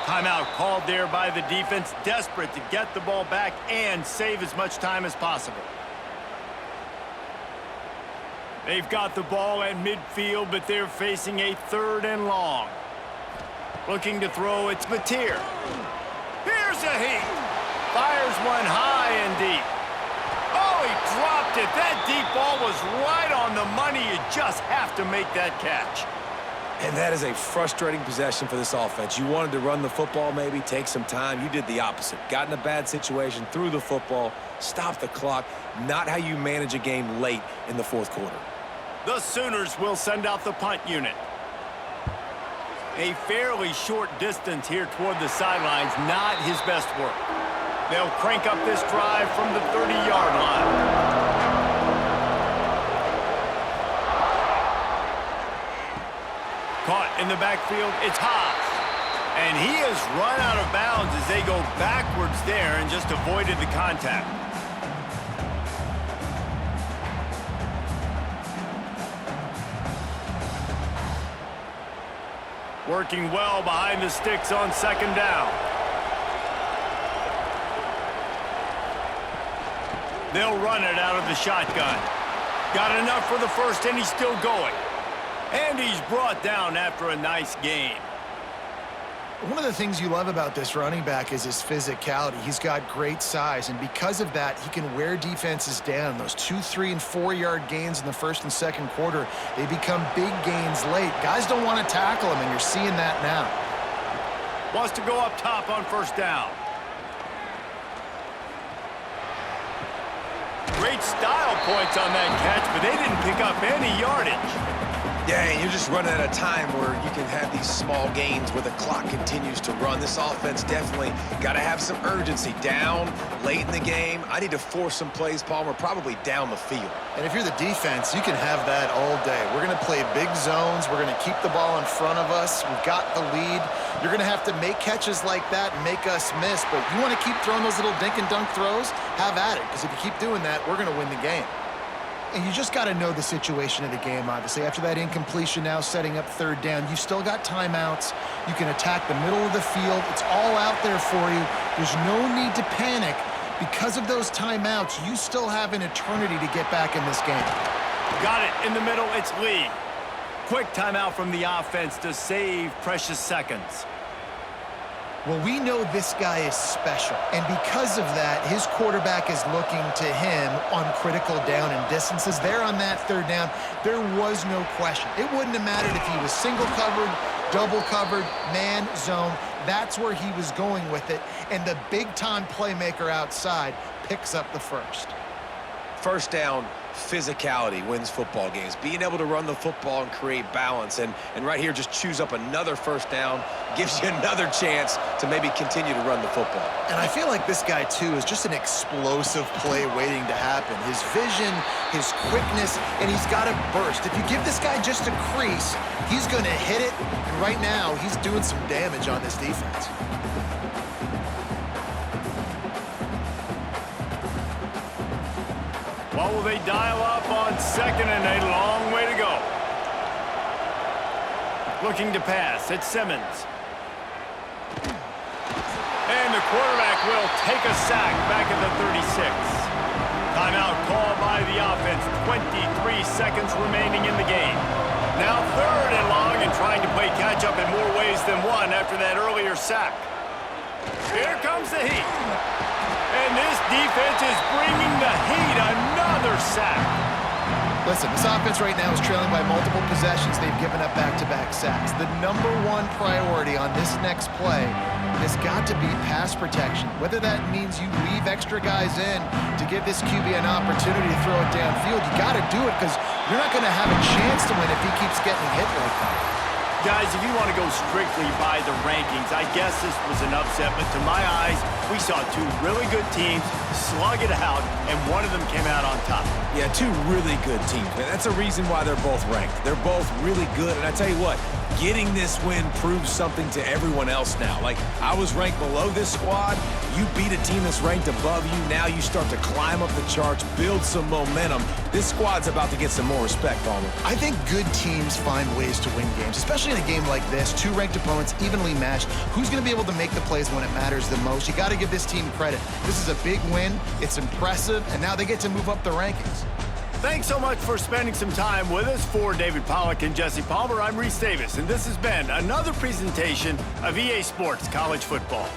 S1: Timeout called there by the defense, desperate to get the ball back and save as much time as possible. They've got the ball at midfield, but they're facing a 3rd and long. Looking to throw, it's Mateer. Here's a heat. Fires one high and deep. Oh, he dropped it. That deep ball was right on the money. You just have to make that catch.
S3: And that is a frustrating possession for this offense. You wanted to run the football, maybe take some time. You did the opposite. Got in a bad situation, threw the football, stopped the clock. Not how you manage a game late in the 4th quarter.
S1: The Sooners will send out the punt unit. A fairly short distance here toward the sidelines, not his best work. They'll crank up this drive from the 30-yard line. Caught in the backfield, it's Haas. And he has run out of bounds as they go backwards there and just avoided the contact. Working well behind the sticks on 2nd down. They'll run it out of the shotgun. Got enough for the first, and he's still going. And he's brought down after a nice gain.
S2: One of the things you love about this running back is his physicality. He's got great size, and because of that, he can wear defenses down. Those 2-, 3-, and 4-yard gains in the 1st and 2nd quarter, they become big gains late. Guys don't want to tackle him, and you're seeing that now.
S1: Wants to go up top on 1st down. Great style points on that catch, but they didn't pick up any yardage.
S3: Yeah, and you're just running at a time where you can have these small gains where the clock continues to run. This offense definitely got to have some urgency. Down late in the game, I need to force some plays, Palmer, probably down the field.
S2: And if you're the defense, you can have that all day. We're going to play big zones. We're going to keep the ball in front of us. We've got the lead. You're going to have to make catches like that and make us miss. But you want to keep throwing those little dink and dunk throws? Have at it, because if you keep doing that, we're going to win the game. And you just got to know the situation of the game, obviously. After that incompletion now setting up 3rd down, you've still got timeouts. You can attack the middle of the field. It's all out there for you. There's no need to panic. Because of those timeouts, you still have an eternity to get back in this game.
S1: Got it in the middle. It's Lee. Quick timeout from the offense to save precious seconds.
S2: Well, we know this guy is special, and because of that, his quarterback is looking to him on critical down and distances. There on that 3rd down, there was no question. It wouldn't have mattered if he was single covered, double covered, man, zone. That's where he was going with it, and the big-time playmaker outside picks up the first.
S3: 1st down, physicality wins football games. Being able to run the football and create balance. And right here, just choose up another 1st down, gives you another chance to maybe continue to run the football.
S2: And I feel like this guy, too, is just an explosive play waiting to happen. His vision, his quickness, and he's got a burst. If you give this guy just a crease, he's going to hit it. And right now, he's doing some damage on this defense.
S1: What will they dial up on 2nd and a long way to go? Looking to pass. It's Simmons. And the quarterback will take a sack back at the 36. Timeout called by the offense. 23 seconds remaining in the game. Now 3rd and long and trying to play catch-up in more ways than one after that earlier sack. Here comes the heat. And this defense is bringing the heat. Another sack.
S2: Listen, this offense right now is trailing by multiple possessions. They've given up back-to-back sacks. The #1 priority on this next play has got to be pass protection. Whether that means you leave extra guys in to give this QB an opportunity to throw it downfield, you got to do it because you're not going to have a chance to win if he keeps getting hit like that.
S1: Guys, if you want to go strictly by the rankings, I guess this was an upset, but to my eyes, we saw two really good teams slug it out, and one of them came out on top.
S3: Yeah, two really good teams, man. That's a reason why they're both ranked. They're both really good, and I tell you what, getting this win proves something to everyone else now. Like, I was ranked below this squad. You beat a team that's ranked above you. Now you start to climb up the charts, build some momentum. This squad's about to get some more respect, Palmer.
S2: I think good teams find ways to win games, especially in a game like this. Two ranked opponents, evenly matched. Who's going to be able to make the plays when it matters the most? You got to give this team credit. This is a big win. It's impressive, and now they get to move up the rankings.
S1: Thanks so much for spending some time with us. For David Pollack and Jesse Palmer, I'm Reese Davis, and this has been another presentation of EA Sports College Football.